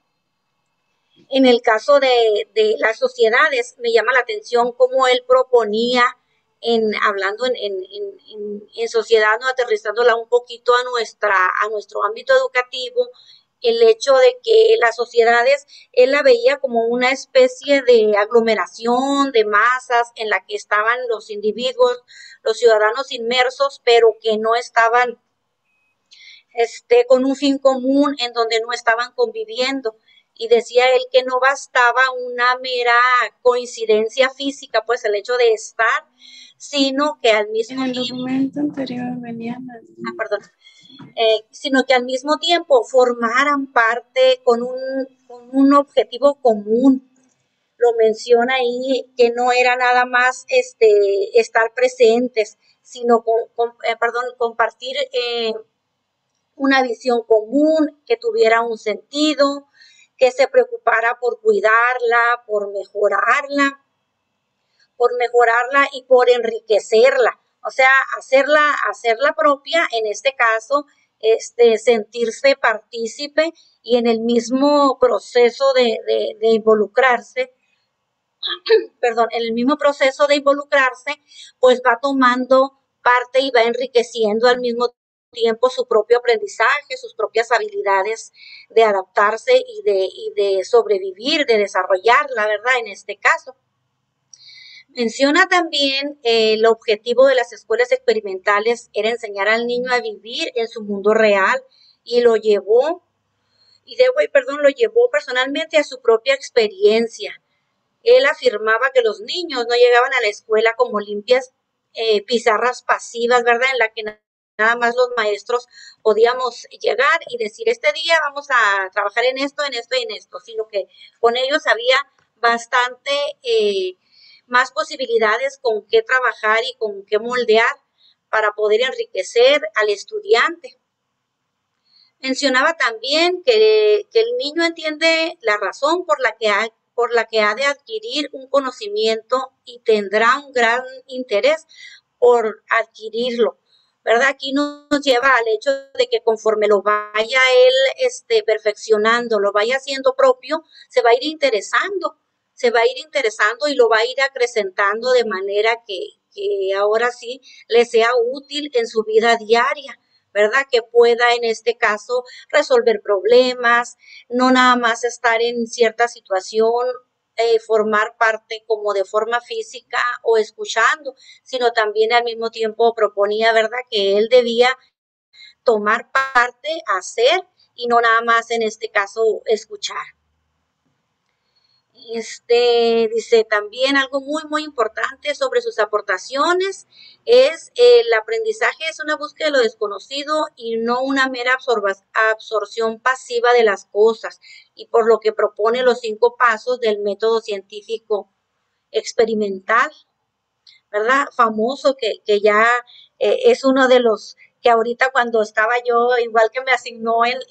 Speaker 7: en el caso de las sociedades, me llama la atención cómo él proponía, hablando en sociedad, ¿no? Aterrizándola un poquito a nuestro ámbito educativo, el hecho de que las sociedades, él la veía como una especie de aglomeración de masas en la que estaban los individuos, los ciudadanos inmersos, pero que no estaban con un fin común, en donde no estaban conviviendo. Y decía él que no bastaba una mera coincidencia física, pues el hecho de estar, sino que al mismo tiempo, sino que al mismo tiempo formaran parte con un objetivo común. Lo menciona ahí, que no era nada más estar presentes, sino compartir una visión común, que tuviera un sentido, que se preocupara por cuidarla, por mejorarla y por enriquecerla. O sea, hacerla propia, en este caso, sentirse partícipe y en el mismo proceso de involucrarse, en el mismo proceso de involucrarse, pues va tomando parte y va enriqueciendo al mismo tiempo su propio aprendizaje, sus propias habilidades de adaptarse y de sobrevivir, de desarrollar, la verdad, en este caso. Menciona también el objetivo de las escuelas experimentales era enseñar al niño a vivir en su mundo real, y Dewey lo llevó personalmente a su propia experiencia. Él afirmaba que los niños no llegaban a la escuela como limpias pizarras pasivas, ¿verdad? En la que nada más los maestros podíamos llegar y decir, este día vamos a trabajar en esto, sino que con ellos había bastante más posibilidades con qué trabajar y con qué moldear para poder enriquecer al estudiante. Mencionaba también que el niño entiende la razón por la que ha de adquirir un conocimiento y tendrá un gran interés por adquirirlo, ¿verdad? Aquí nos lleva al hecho de que conforme lo vaya él perfeccionando, lo vaya haciendo propio, se va a ir interesando y lo va a ir acrecentando de manera que ahora sí le sea útil en su vida diaria, ¿verdad? Que pueda en este caso resolver problemas, no nada más estar en cierta situación formar parte como de forma física o escuchando, sino también al mismo tiempo proponía, ¿verdad?, que él debía tomar parte, hacer y no nada más en este caso escuchar. Dice también algo muy, muy importante sobre sus aportaciones es el aprendizaje es una búsqueda de lo desconocido y no una mera absorción pasiva de las cosas, y por lo que propone los 5 pasos del método científico experimental, ¿verdad? Famoso que ya es uno de los que ahorita cuando estaba yo, igual que me asignó el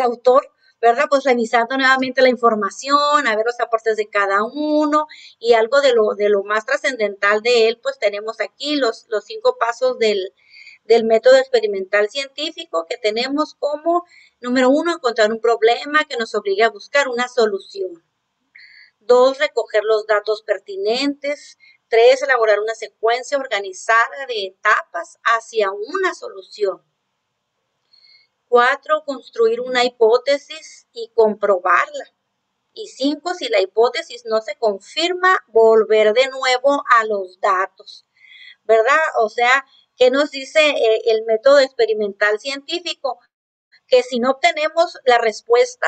Speaker 7: autor, ¿verdad? Pues revisando nuevamente la información, a ver los aportes de cada uno y algo de lo más trascendental de él, pues tenemos aquí los 5 pasos del método experimental científico que tenemos como, número 1, encontrar un problema que nos obligue a buscar una solución. 2, recoger los datos pertinentes. 3, elaborar una secuencia organizada de etapas hacia una solución. 4, construir una hipótesis y comprobarla. Y 5, si la hipótesis no se confirma, volver de nuevo a los datos, ¿verdad? O sea, ¿qué nos dice el método experimental científico? Que si no obtenemos la respuesta,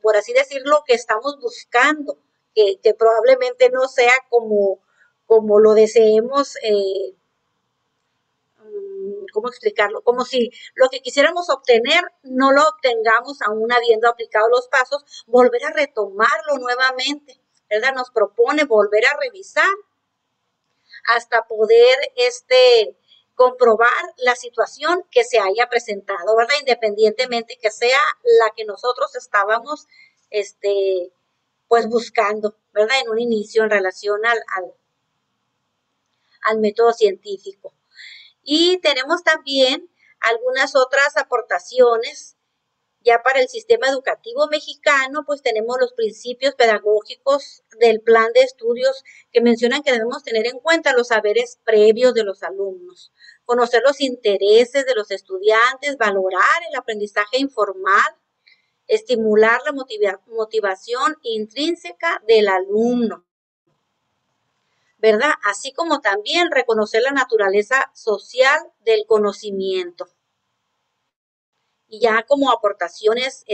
Speaker 7: por así decirlo, que estamos buscando, que probablemente no sea como lo deseemos, ¿cómo explicarlo? Como si lo que quisiéramos obtener no lo obtengamos aún habiendo aplicado los pasos, volver a retomarlo nuevamente, ¿verdad? Nos propone volver a revisar hasta poder comprobar la situación que se haya presentado, ¿verdad? Independientemente que sea la que nosotros estábamos, pues buscando, ¿verdad? En un inicio en relación al método científico. Y tenemos también algunas otras aportaciones ya para el sistema educativo mexicano, pues tenemos los principios pedagógicos del plan de estudios que mencionan que debemos tener en cuenta los saberes previos de los alumnos, conocer los intereses de los estudiantes, valorar el aprendizaje informal, estimular la motivación intrínseca del alumno, ¿verdad? Así como también reconocer la naturaleza social del conocimiento. Y ya como aportaciones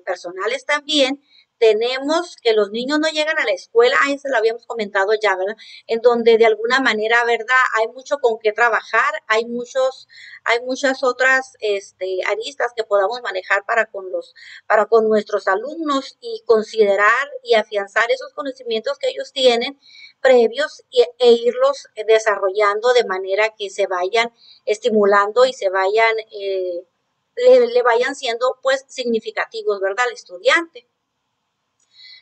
Speaker 7: personales también, tenemos que los niños no llegan a la escuela, ahí se lo habíamos comentado ya, ¿verdad? En donde de alguna manera, ¿verdad? Hay mucho con qué trabajar, hay muchas otras aristas que podamos manejar para con nuestros alumnos y considerar y afianzar esos conocimientos que ellos tienen previos e irlos desarrollando de manera que se vayan estimulando y se vayan le vayan siendo pues significativos, ¿verdad? Al estudiante.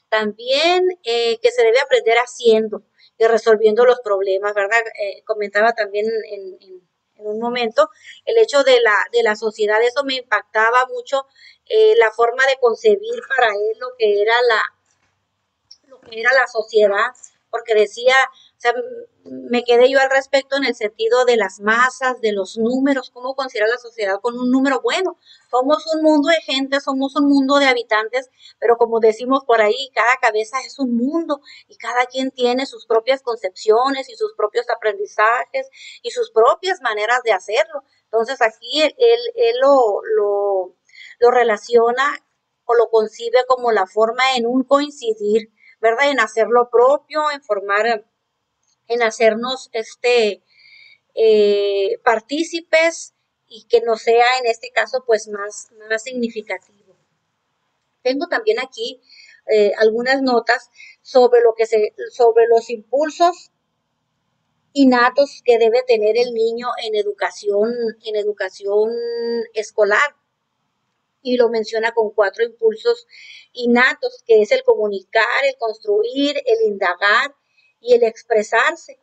Speaker 7: También que se debe aprender haciendo y resolviendo los problemas, ¿verdad? Comentaba también en un momento el hecho de la sociedad, eso me impactaba mucho, la forma de concebir para él lo que era la sociedad, porque decía, o sea, me quedé yo al respecto en el sentido de las masas, de los números, cómo considerar la sociedad con un número bueno. Somos un mundo de gente, somos un mundo de habitantes, pero como decimos por ahí, cada cabeza es un mundo y cada quien tiene sus propias concepciones y sus propios aprendizajes y sus propias maneras de hacerlo. Entonces aquí él lo relaciona o lo concibe como la forma en un coincidir, ¿verdad? En hacer lo propio, en formar, en hacernos partícipes y que nos sea en este caso pues más significativo. Tengo también aquí algunas notas sobre los impulsos innatos que debe tener el niño en educación escolar. Y lo menciona con 4 impulsos innatos, que es el comunicar, el construir, el indagar y el expresarse.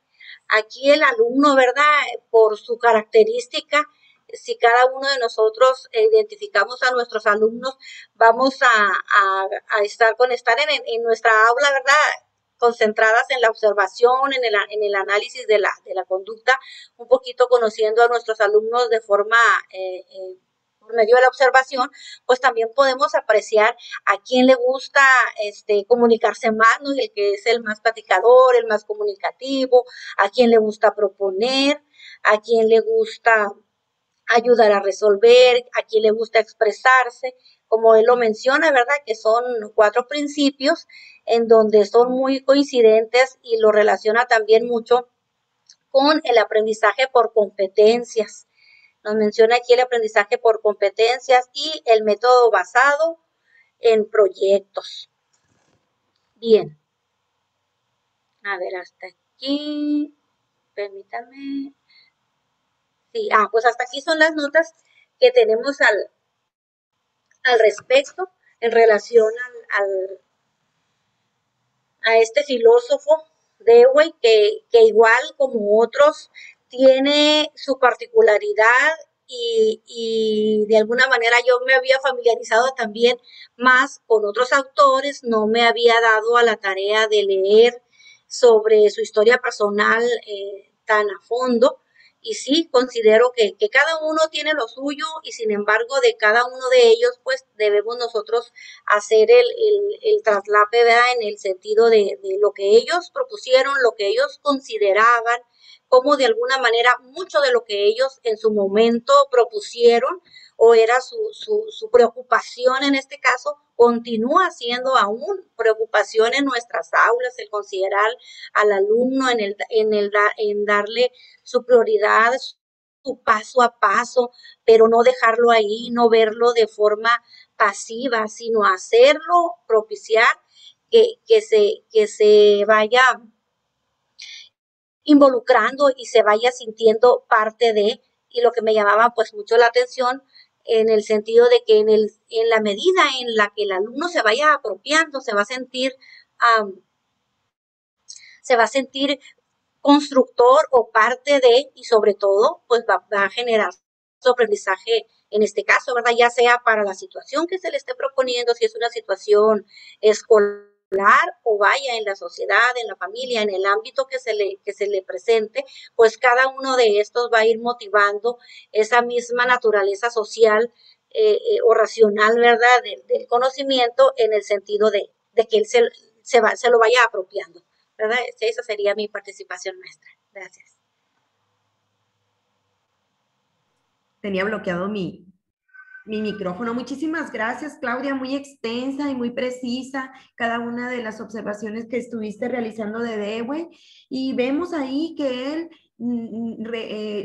Speaker 7: Aquí el alumno, ¿verdad? Por su característica, si cada uno de nosotros identificamos a nuestros alumnos, vamos a estar en nuestra aula, ¿verdad? Concentradas en la observación, en el análisis de la conducta, un poquito conociendo a nuestros alumnos de forma por medio de la observación, pues también podemos apreciar a quién le gusta comunicarse más, ¿no? El que es el más platicador, el más comunicativo, a quién le gusta proponer, a quién le gusta ayudar a resolver, a quién le gusta expresarse, como él lo menciona, ¿verdad? Que son 4 principios en donde son muy coincidentes y lo relaciona también mucho con el aprendizaje por competencias. Nos menciona aquí el aprendizaje por competencias y el método basado en proyectos. Bien. A ver, hasta aquí. Permítame. Sí, pues hasta aquí son las notas que tenemos al respecto en relación a este filósofo Dewey, que igual como otros tiene su particularidad y de alguna manera yo me había familiarizado también más con otros autores, no me había dado a la tarea de leer sobre su historia personal tan a fondo. Y sí, considero que cada uno tiene lo suyo y sin embargo de cada uno de ellos pues debemos nosotros hacer el traslape, ¿verdad? En el sentido de lo que ellos propusieron, lo que ellos consideraban, como de alguna manera mucho de lo que ellos en su momento propusieron o era su preocupación en este caso, continúa siendo aún preocupación en nuestras aulas, el considerar al alumno, en darle su prioridad, su paso a paso, pero no dejarlo ahí, no verlo de forma pasiva, sino hacerlo, propiciar que se vaya involucrando y se vaya sintiendo parte de, y lo que me llamaba pues mucho la atención en el sentido de que en la medida en la que el alumno se vaya apropiando, se va a sentir constructor o parte de, y sobre todo, pues va a generar su aprendizaje en este caso, ¿verdad? Ya sea para la situación que se le esté proponiendo, si es una situación escolar o vaya en la sociedad, en la familia, en el ámbito que se le presente, pues cada uno de estos va a ir motivando esa misma naturaleza social o racional, ¿verdad? Del conocimiento en el sentido de que él se lo vaya apropiando, ¿verdad? Esa sería mi participación, maestra. Gracias.
Speaker 1: Tenía bloqueado mi micrófono. Muchísimas gracias, Claudia, muy extensa y muy precisa cada una de las observaciones que estuviste realizando de Dewey, y vemos ahí que él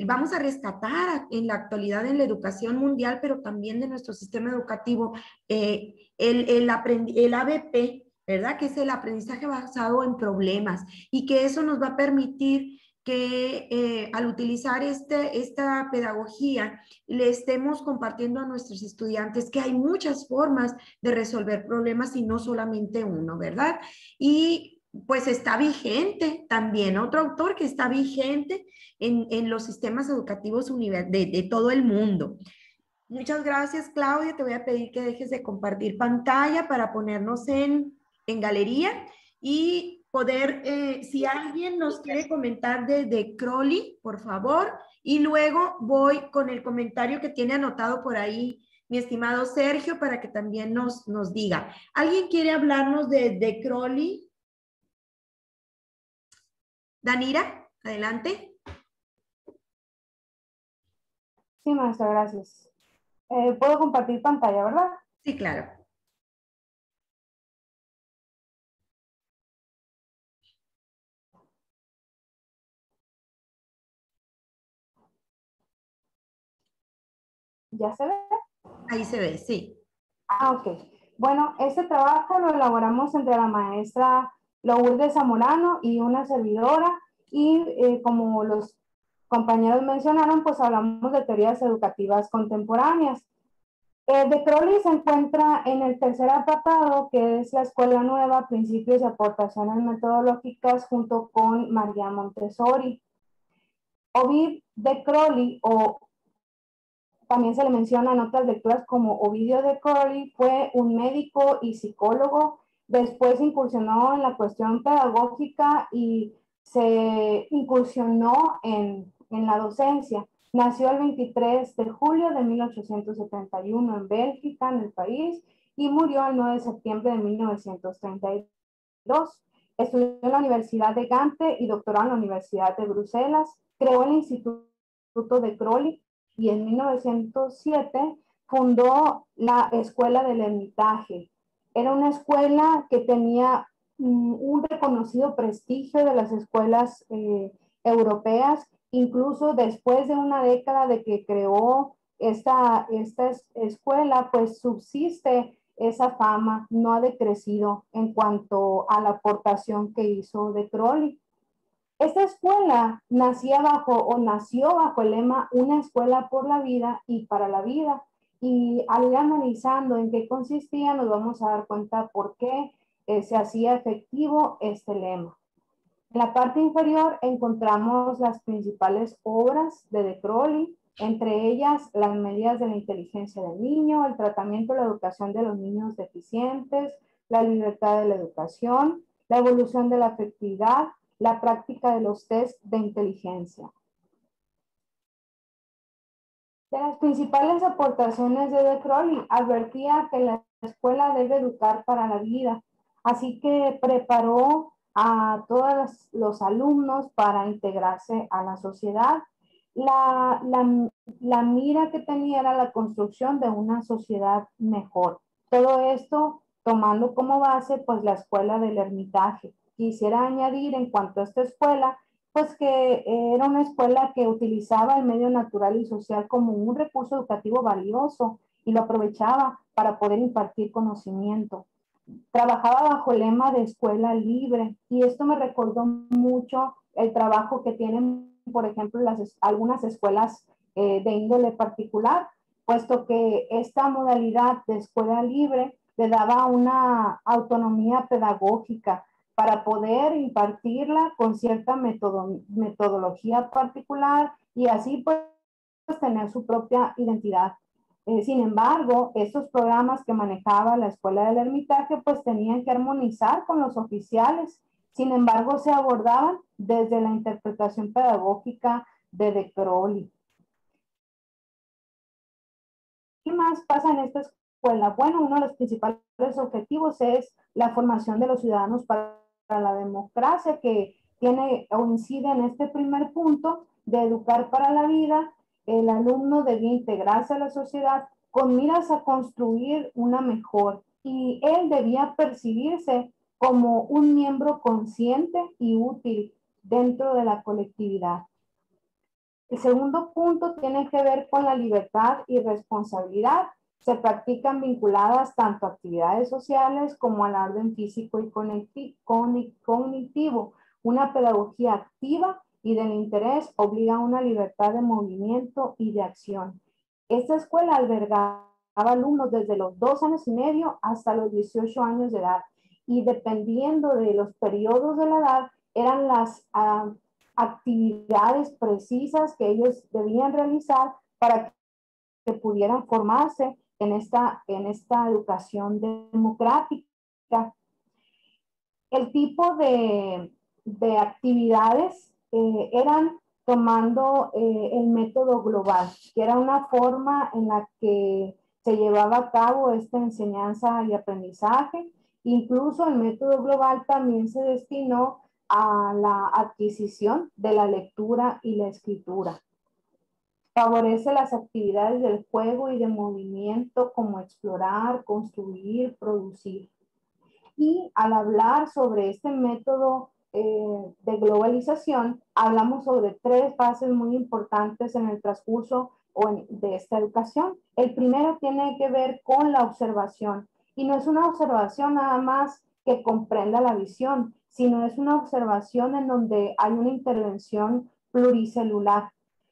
Speaker 1: vamos a rescatar en la actualidad en la educación mundial, pero también de nuestro sistema educativo, el ABP, ¿verdad? Que es el aprendizaje basado en problemas, y que eso nos va a permitir que al utilizar esta pedagogía le estemos compartiendo a nuestros estudiantes que hay muchas formas de resolver problemas y no solamente uno, ¿verdad? Y pues está vigente también, otro autor que está vigente en los sistemas educativos de todo el mundo. Muchas gracias, Claudia. Te voy a pedir que dejes de compartir pantalla para ponernos en galería y poder, si alguien nos quiere comentar de Crowley, por favor, y luego voy con el comentario que tiene anotado por ahí mi estimado Sergio para que también nos diga. ¿Alguien quiere hablarnos de Crowley? Danira, adelante.
Speaker 8: Sí, maestra, gracias. Puedo compartir pantalla, ¿verdad?
Speaker 1: Sí, claro.
Speaker 8: ¿Ya se ve?
Speaker 1: Ahí se ve, sí.
Speaker 8: Ok. Bueno, este trabajo lo elaboramos entre la maestra Lourdes Zamorano y una servidora, y como los compañeros mencionaron, pues hablamos de teorías educativas contemporáneas. De Crowley se encuentra en el tercer apartado, que es la escuela nueva, principios y aportaciones metodológicas, junto con María Montessori. Ovid de Crowley, o también se le menciona en otras lecturas como Ovidio de Crowley, fue un médico y psicólogo. Después incursionó en la cuestión pedagógica y se incursionó en la docencia. Nació el 23 de julio de 1871 en Bélgica, en el país, y murió el 9 de septiembre de 1932. Estudió en la Universidad de Gante y doctoró en la Universidad de Bruselas. Creó el Instituto de Crowley y en 1907 fundó la Escuela del Ermitaje. Era una escuela que tenía un reconocido prestigio de las escuelas europeas, incluso después de una década de que creó esta escuela, pues subsiste esa fama, no ha decrecido en cuanto a la aportación que hizo de Crowley. Esta escuela nació bajo el lema Una escuela por la vida y para la vida. Y al ir analizando en qué consistía, nos vamos a dar cuenta por qué se hacía efectivo este lema. En la parte inferior encontramos las principales obras de Crowley, entre ellas las medidas de la inteligencia del niño, el tratamiento de la educación de los niños deficientes, la libertad de la educación, la evolución de la afectividad, la práctica de los test de inteligencia. De las principales aportaciones de Crowley, advertía que la escuela debe educar para la vida, así que preparó a todos los alumnos para integrarse a la sociedad. La mira que tenía era la construcción de una sociedad mejor. Todo esto tomando como base pues la escuela del Ermitaje. Quisiera añadir en cuanto a esta escuela, pues que era una escuela que utilizaba el medio natural y social como un recurso educativo valioso y lo aprovechaba para poder impartir conocimiento. Trabajaba bajo el lema de escuela libre y esto me recordó mucho el trabajo que tienen, por ejemplo, algunas escuelas de índole particular, puesto que esta modalidad de escuela libre le daba una autonomía pedagógica para poder impartirla con cierta metodología particular y así pues tener su propia identidad. Sin embargo, estos programas que manejaba la Escuela del Ermitaje pues tenían que armonizar con los oficiales. Sin embargo, se abordaban desde la interpretación pedagógica de Crowley. ¿Qué más pasa en esta escuela? Bueno, uno de los principales objetivos es la formación de los ciudadanos para la democracia, que tiene o incide en este primer punto de educar para la vida. El alumno debía integrarse a la sociedad con miras a construir una mejor y él debía percibirse como un miembro consciente y útil dentro de la colectividad. El segundo punto tiene que ver con la libertad y responsabilidad. Se practican vinculadas tanto a actividades sociales como al orden físico y cognitivo. Una pedagogía activa y del interés obliga a una libertad de movimiento y de acción. Esta escuela albergaba alumnos desde los 2 años y medio hasta los 18 años de edad y dependiendo de los periodos de la edad eran las actividades precisas que ellos debían realizar para que pudieran formarse en esta educación democrática. El tipo de actividades eran tomando el método global, que era una forma en la que se llevaba a cabo esta enseñanza y aprendizaje. Incluso el método global también se destinó a la adquisición de la lectura y la escritura. Favorece las actividades del juego y de movimiento como explorar, construir, producir. Y al hablar sobre este método de globalización, hablamos sobre 3 fases muy importantes en el transcurso de esta educación. El primero tiene que ver con la observación y no es una observación nada más que comprenda la visión, sino es una observación en donde hay una intervención pluricelular.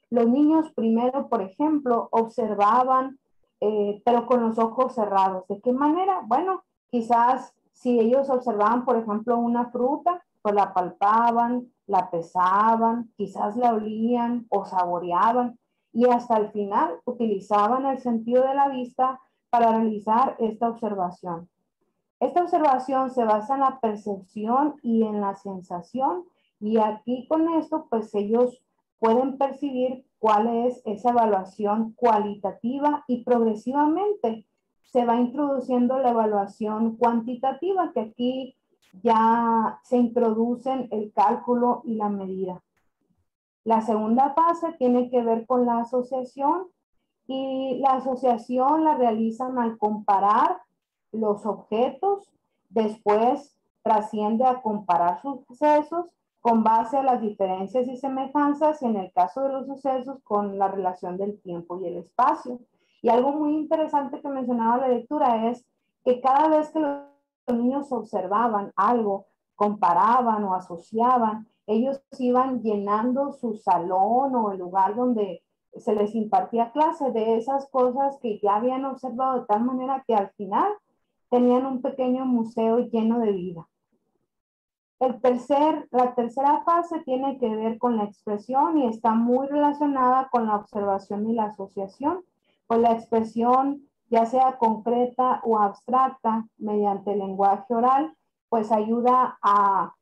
Speaker 8: Los niños primero, por ejemplo, observaban, pero con los ojos cerrados. ¿De qué manera? Bueno, quizás si ellos observaban, por ejemplo, una fruta, pues la palpaban, la pesaban, quizás la olían o saboreaban y hasta el final utilizaban el sentido de la vista para realizar esta observación. Esta observación se basa en la percepción y en la sensación y aquí con esto pues ellos pueden percibir cuál es esa evaluación cualitativa y progresivamente se va introduciendo la evaluación cuantitativa, que aquí ya se introducen el cálculo y la medida. La segunda fase tiene que ver con la asociación, y la asociación la realizan al comparar los objetos, después trasciende a comparar sucesos con base a las diferencias y semejanzas, y en el caso de los sucesos con la relación del tiempo y el espacio. Y algo muy interesante que mencionaba la lectura es que cada vez que los niños observaban algo, comparaban o asociaban, ellos iban llenando su salón o el lugar donde se les impartía clase de esas cosas que ya habían observado, de tal manera que al final tenían un pequeño museo lleno de vida. La tercera fase tiene que ver con la expresión y está muy relacionada con la observación y la asociación. Pues la expresión, ya sea concreta o abstracta, mediante el lenguaje oral, pues ayuda a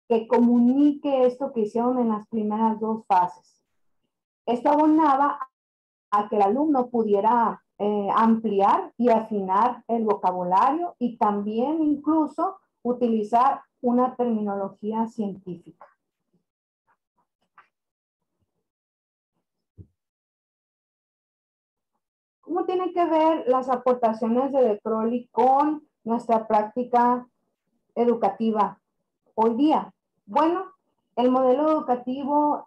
Speaker 8: que comunique esto que hicieron en las primeras dos fases. Esto abonaba a que el alumno pudiera ampliar y afinar el vocabulario y también incluso utilizar una terminología científica. ¿Cómo tienen que ver las aportaciones de De Crowley con nuestra práctica educativa hoy día? Bueno, el modelo educativo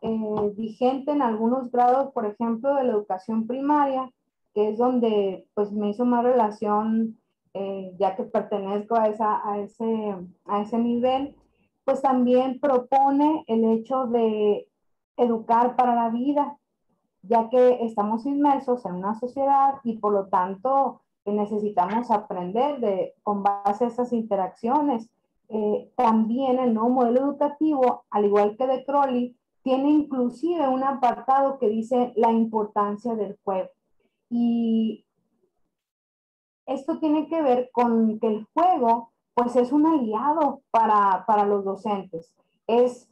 Speaker 8: vigente en algunos grados, por ejemplo, de la educación primaria, que es donde pues me hizo más relación, ya que pertenezco a ese nivel, pues también propone el hecho de educar para la vida, ya que estamos inmersos en una sociedad y por lo tanto necesitamos aprender con base a esas interacciones. También el nuevo modelo educativo, al igual que de Crowley, tiene inclusive un apartado que dice la importancia del juego. Y esto tiene que ver con que el juego pues es un aliado para los docentes. Es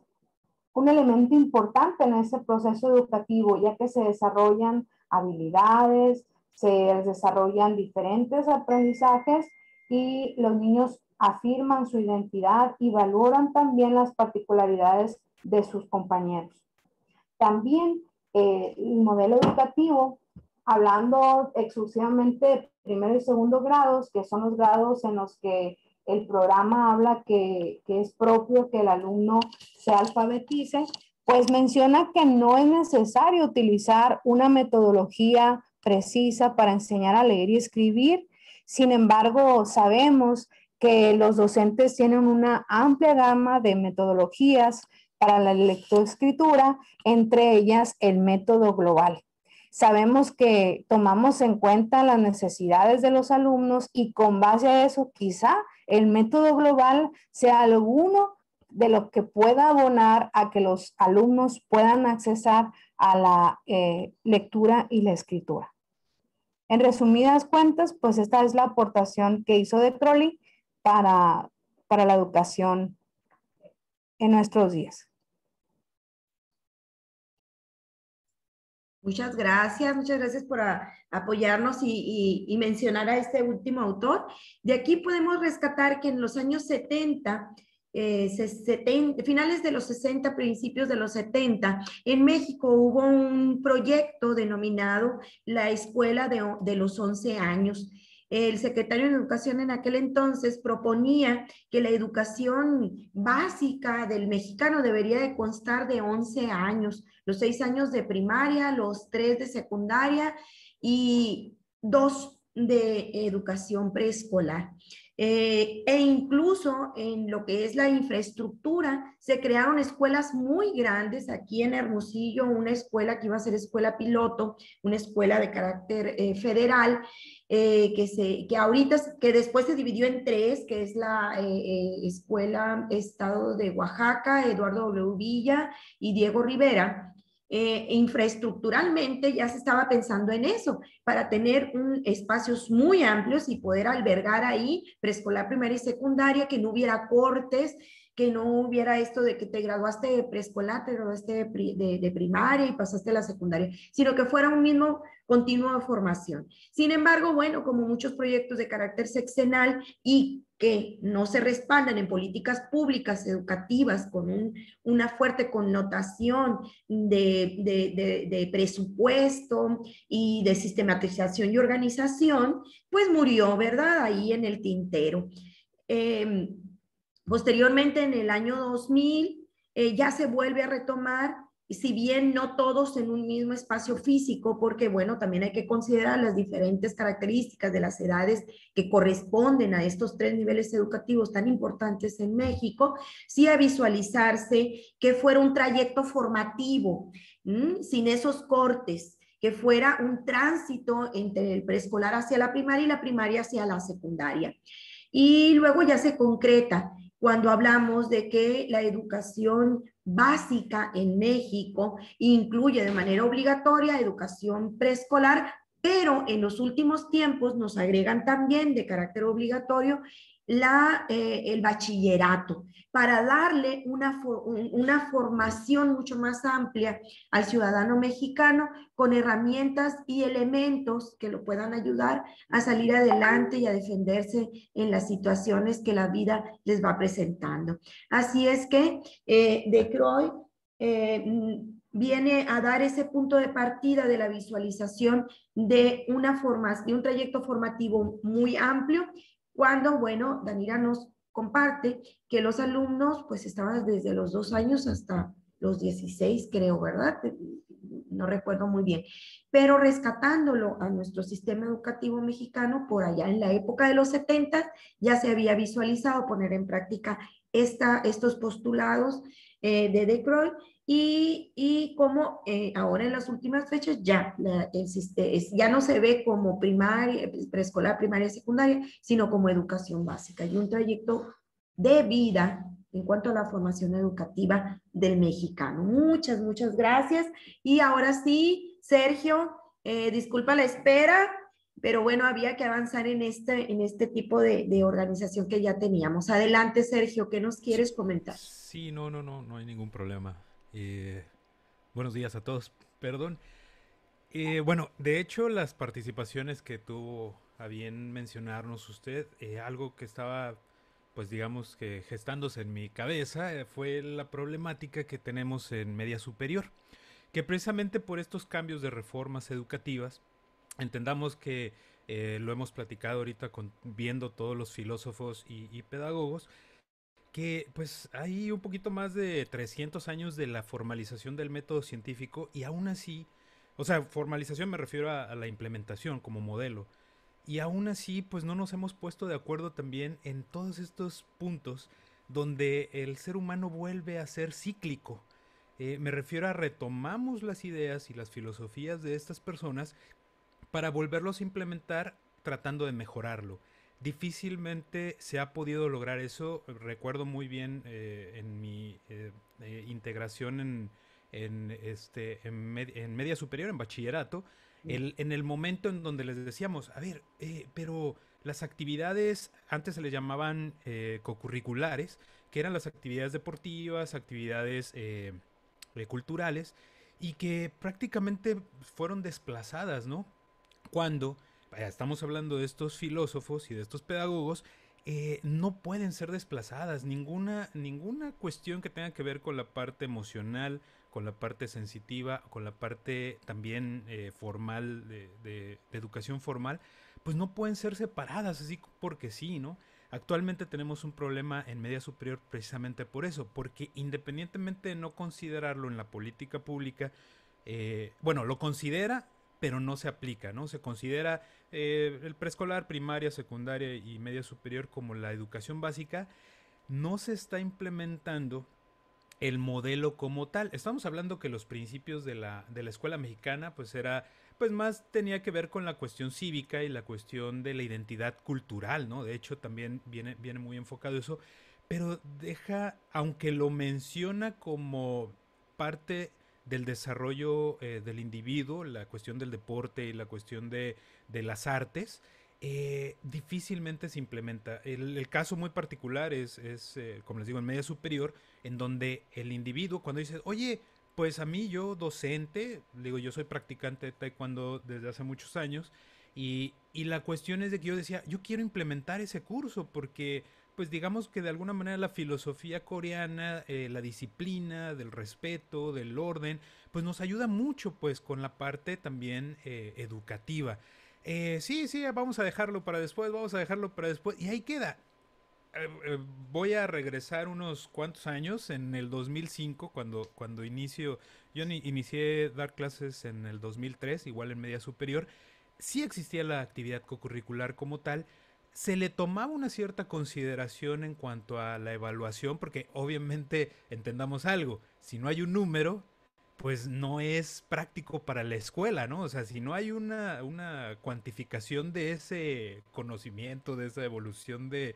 Speaker 8: un elemento importante en ese proceso educativo, ya que se desarrollan habilidades, se desarrollan diferentes aprendizajes y los niños afirman su identidad y valoran también las particularidades de sus compañeros. También el modelo educativo, hablando exclusivamente de primero y segundo grados, que son los grados en los que el programa habla que es propio que el alumno se alfabetice, pues menciona que no es necesario utilizar una metodología precisa para enseñar a leer y escribir. Sin embargo, sabemos que los docentes tienen una amplia gama de metodologías para la lectoescritura, entre ellas el método global. Sabemos que tomamos en cuenta las necesidades de los alumnos y con base a eso quizá el método global sea alguno de lo que pueda abonar a que los alumnos puedan accesar a la lectura y la escritura. En resumidas cuentas, pues esta es la aportación que hizo De Crowley para la educación en nuestros días.
Speaker 1: Muchas gracias por apoyarnos y mencionar a este último autor. De aquí podemos rescatar que en los años 70, finales de los 60, principios de los 70, en México hubo un proyecto denominado la Escuela de los 11 años. El secretario de Educación en aquel entonces proponía que la educación básica del mexicano debería de constar de 11 años, los 6 años de primaria, los 3 de secundaria y 2 de educación preescolar. E incluso en lo que es la infraestructura, se crearon escuelas muy grandes aquí en Hermosillo, una escuela que iba a ser escuela piloto, una escuela de carácter federal, que después se dividió en 3, que es la Escuela Estado de Oaxaca, Eduardo W. Villa y Diego Rivera. Infraestructuralmente ya se estaba pensando en eso, para tener espacios muy amplios y poder albergar ahí preescolar, primaria y secundaria, que no hubiera cortes, que no hubiera esto de que te graduaste de preescolar, te graduaste de primaria y pasaste a la secundaria, sino que fuera un mismo continuo de formación. Sin embargo, bueno, como muchos proyectos de carácter sexenal y que no se respaldan en políticas públicas educativas con una fuerte connotación de presupuesto y de sistematización y organización, pues murió, ¿verdad? Ahí en el tintero. Posteriormente, en el año 2000, ya se vuelve a retomar, si bien no todos en un mismo espacio físico, porque bueno, también hay que considerar las diferentes características de las edades que corresponden a estos 3 niveles educativos tan importantes en México, sí a visualizarse que fuera un trayecto formativo, sin esos cortes, que fuera un tránsito entre el preescolar hacia la primaria y la primaria hacia la secundaria. Y luego ya se concreta cuando hablamos de que la educación básica en México incluye de manera obligatoria educación preescolar, pero en los últimos tiempos nos agregan también de carácter obligatorio el bachillerato, para darle una formación mucho más amplia al ciudadano mexicano con herramientas y elementos que lo puedan ayudar a salir adelante y a defenderse en las situaciones que la vida les va presentando. Así es que De Croy viene a dar ese punto de partida de la visualización de un trayecto formativo muy amplio, cuando, bueno, Danira nos comparte que los alumnos pues estaban desde los 2 años hasta los 16, creo, ¿verdad? No recuerdo muy bien, pero rescatándolo a nuestro sistema educativo mexicano, por allá en la época de los 70 ya se había visualizado poner en práctica estos postulados de Croy, y como ahora en las últimas fechas ya no se ve como primaria, preescolar, primaria, secundaria, sino como educación básica y un trayecto de vida en cuanto a la formación educativa del mexicano. Muchas, muchas gracias. Y ahora sí, Sergio, disculpa la espera, pero bueno, había que avanzar en este tipo de organización que ya teníamos. Adelante, Sergio, ¿qué nos quieres comentar?
Speaker 9: Sí, no hay ningún problema. Buenos días a todos, perdón. Bueno, de hecho, las participaciones que tuvo a bien mencionarnos usted, algo que estaba, pues digamos que gestándose en mi cabeza, fue la problemática que tenemos en media superior, que precisamente por estos cambios de reformas educativas, entendamos que lo hemos platicado ahorita viendo todos los filósofos y pedagogos, que pues hay un poquito más de 300 años de la formalización del método científico y aún así, o sea, formalización me refiero a la implementación como modelo, y aún así pues no nos hemos puesto de acuerdo también en todos estos puntos donde el ser humano vuelve a ser cíclico. Me refiero a retomamos las ideas y las filosofías de estas personas para volverlos a implementar tratando de mejorarlo. Difícilmente se ha podido lograr eso. Recuerdo muy bien en mi integración en media superior, en bachillerato, en el momento en donde les decíamos, a ver, pero las actividades, antes se les llamaban cocurriculares, que eran las actividades deportivas, actividades culturales, y que prácticamente fueron desplazadas, ¿no? Cuando estamos hablando de estos filósofos y de estos pedagogos, no pueden ser desplazadas. Ninguna cuestión que tenga que ver con la parte emocional, con la parte sensitiva, con la parte también formal, de educación formal, pues no pueden ser separadas así porque sí, ¿no? Actualmente tenemos un problema en media superior precisamente por eso, porque independientemente de no considerarlo en la política pública, bueno, lo considera, pero no se aplica, ¿no? Se considera el preescolar, primaria, secundaria y media superior como la educación básica. No se está implementando el modelo como tal. Estamos hablando que los principios de la escuela mexicana, pues era, pues más tenía que ver con la cuestión cívica y la cuestión de la identidad cultural, ¿no? De hecho, también viene muy enfocado eso, pero deja, aunque lo menciona como parte del desarrollo del individuo, la cuestión del deporte y la cuestión de las artes, difícilmente se implementa. El caso muy particular es como les digo, en media superior, en donde el individuo cuando dice, oye, pues a mí yo docente, digo, yo soy practicante de taekwondo desde hace muchos años, y la cuestión es de que yo decía, yo quiero implementar ese curso porque, pues digamos que de alguna manera la filosofía coreana, la disciplina, del respeto, del orden, pues nos ayuda mucho pues con la parte también educativa. Sí, sí, vamos a dejarlo para después, vamos a dejarlo para después, y ahí queda. Voy a regresar unos cuantos años, en el 2005, cuando inicié dar clases en el 2003, igual en media superior, sí existía la actividad cocurricular como tal, se le tomaba una cierta consideración en cuanto a la evaluación, porque obviamente entendamos algo, si no hay un número, pues no es práctico para la escuela, ¿no? O sea, si no hay una cuantificación de ese conocimiento, de esa evolución de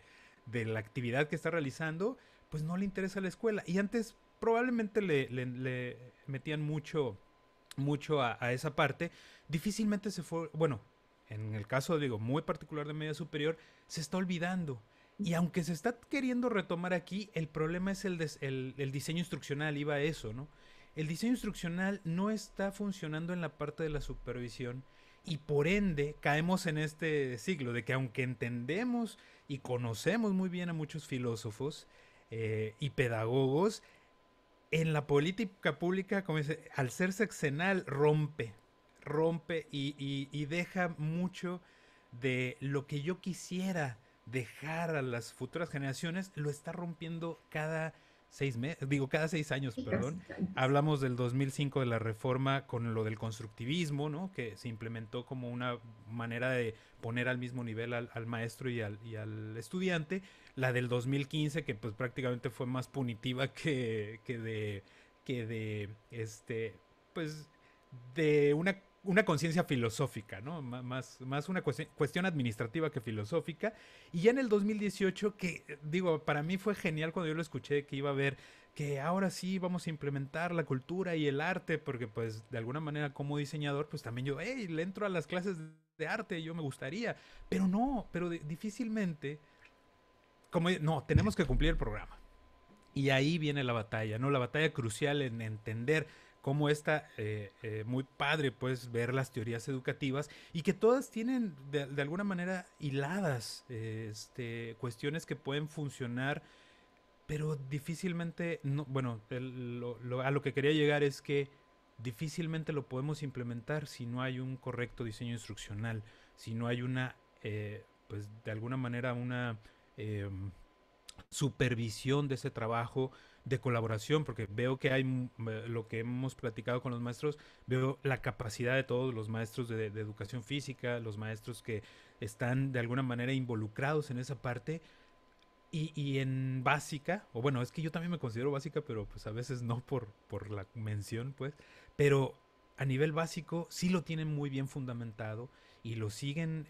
Speaker 9: la actividad que está realizando, pues no le interesa a la escuela. Y antes probablemente le metían mucho a esa parte. Difícilmente se fue, bueno, en el caso, digo, muy particular de media superior, se está olvidando. Y aunque se está queriendo retomar aquí, el problema es el diseño instruccional, iba a eso, ¿no? El diseño instruccional no está funcionando en la parte de la supervisión y por ende caemos en este ciclo de que aunque entendemos y conocemos muy bien a muchos filósofos y pedagogos, en la política pública, como dice, al ser sexenal, rompe y deja mucho de lo que yo quisiera dejar a las futuras generaciones, lo está rompiendo cada 6 meses, digo, cada 6 años, perdón. Hablamos del 2005 de la reforma con lo del constructivismo, ¿no? Que se implementó como una manera de poner al mismo nivel al maestro y al estudiante. La del 2015, que pues prácticamente fue más punitiva que de pues de una conciencia filosófica, ¿no? Más una cuestión administrativa que filosófica. Y ya en el 2018, que digo, para mí fue genial cuando yo lo escuché, que iba a haber que ahora sí vamos a implementar la cultura y el arte, porque pues de alguna manera como diseñador, pues también yo, hey, le entro a las clases de arte, yo me gustaría, pero no, pero difícilmente, como, no, tenemos que cumplir el programa. Y ahí viene la batalla, ¿no? La batalla crucial en entender cómo está muy padre, pues, ver las teorías educativas y que todas tienen de alguna manera hiladas cuestiones que pueden funcionar, pero difícilmente, no, bueno, a lo que quería llegar es que difícilmente lo podemos implementar si no hay un correcto diseño instruccional, si no hay pues, de alguna manera una supervisión de ese trabajo de colaboración, porque veo que hay lo que hemos platicado con los maestros, veo la capacidad de todos los maestros de educación física, los maestros que están de alguna manera involucrados en esa parte y en básica, o bueno, es que yo también me considero básica, pero pues a veces no por la mención, pues, pero a nivel básico sí lo tienen muy bien fundamentado y lo siguen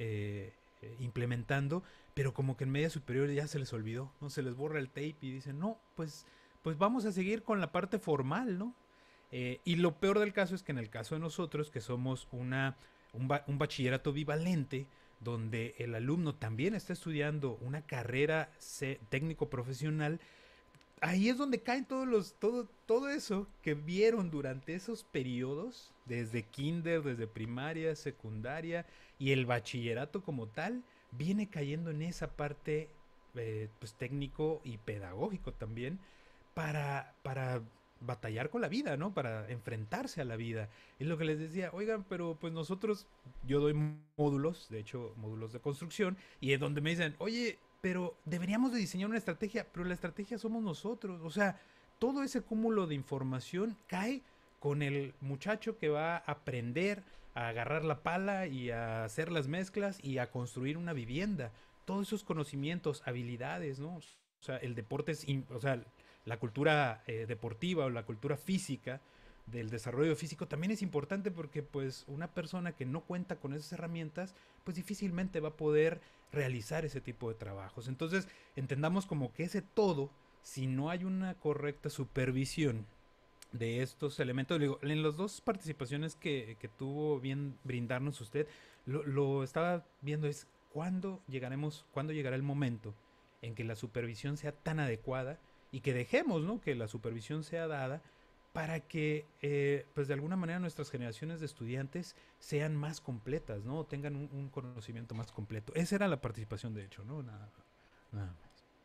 Speaker 9: implementando, pero como que en media superior ya se les olvidó, ¿no? Se les borra el tape y dicen, no, pues vamos a seguir con la parte formal, ¿no? Y lo peor del caso es que en el caso de nosotros, que somos un bachillerato bivalente, donde el alumno también está estudiando una carrera técnico profesional, ahí es donde caen todo eso que vieron durante esos periodos, desde kinder, desde primaria, secundaria y el bachillerato como tal, viene cayendo en esa parte pues técnico y pedagógico también para batallar con la vida, ¿no? Para enfrentarse a la vida. Es lo que les decía, oigan, pero pues nosotros, yo doy módulos, de hecho, módulos de construcción, y es donde me dicen, oye, pero deberíamos de diseñar una estrategia, pero la estrategia somos nosotros. O sea, todo ese cúmulo de información cae con el muchacho que va a aprender a agarrar la pala y a hacer las mezclas y a construir una vivienda. Todos esos conocimientos, habilidades, ¿no? O sea, el deporte o sea, la cultura deportiva o la cultura física del desarrollo físico también es importante porque pues una persona que no cuenta con esas herramientas pues difícilmente va a poder realizar ese tipo de trabajos. Entonces entendamos como que ese todo, si no hay una correcta supervisión de estos elementos, digo, en las dos participaciones que tuvo bien brindarnos usted, lo estaba viendo, es ¿cuándo llegará el momento en que la supervisión sea tan adecuada y que dejemos, ¿no?, que la supervisión sea dada para que, pues de alguna manera nuestras generaciones de estudiantes sean más completas, ¿no? Tengan un conocimiento más completo. Esa era la participación, de hecho, ¿no? Nada más.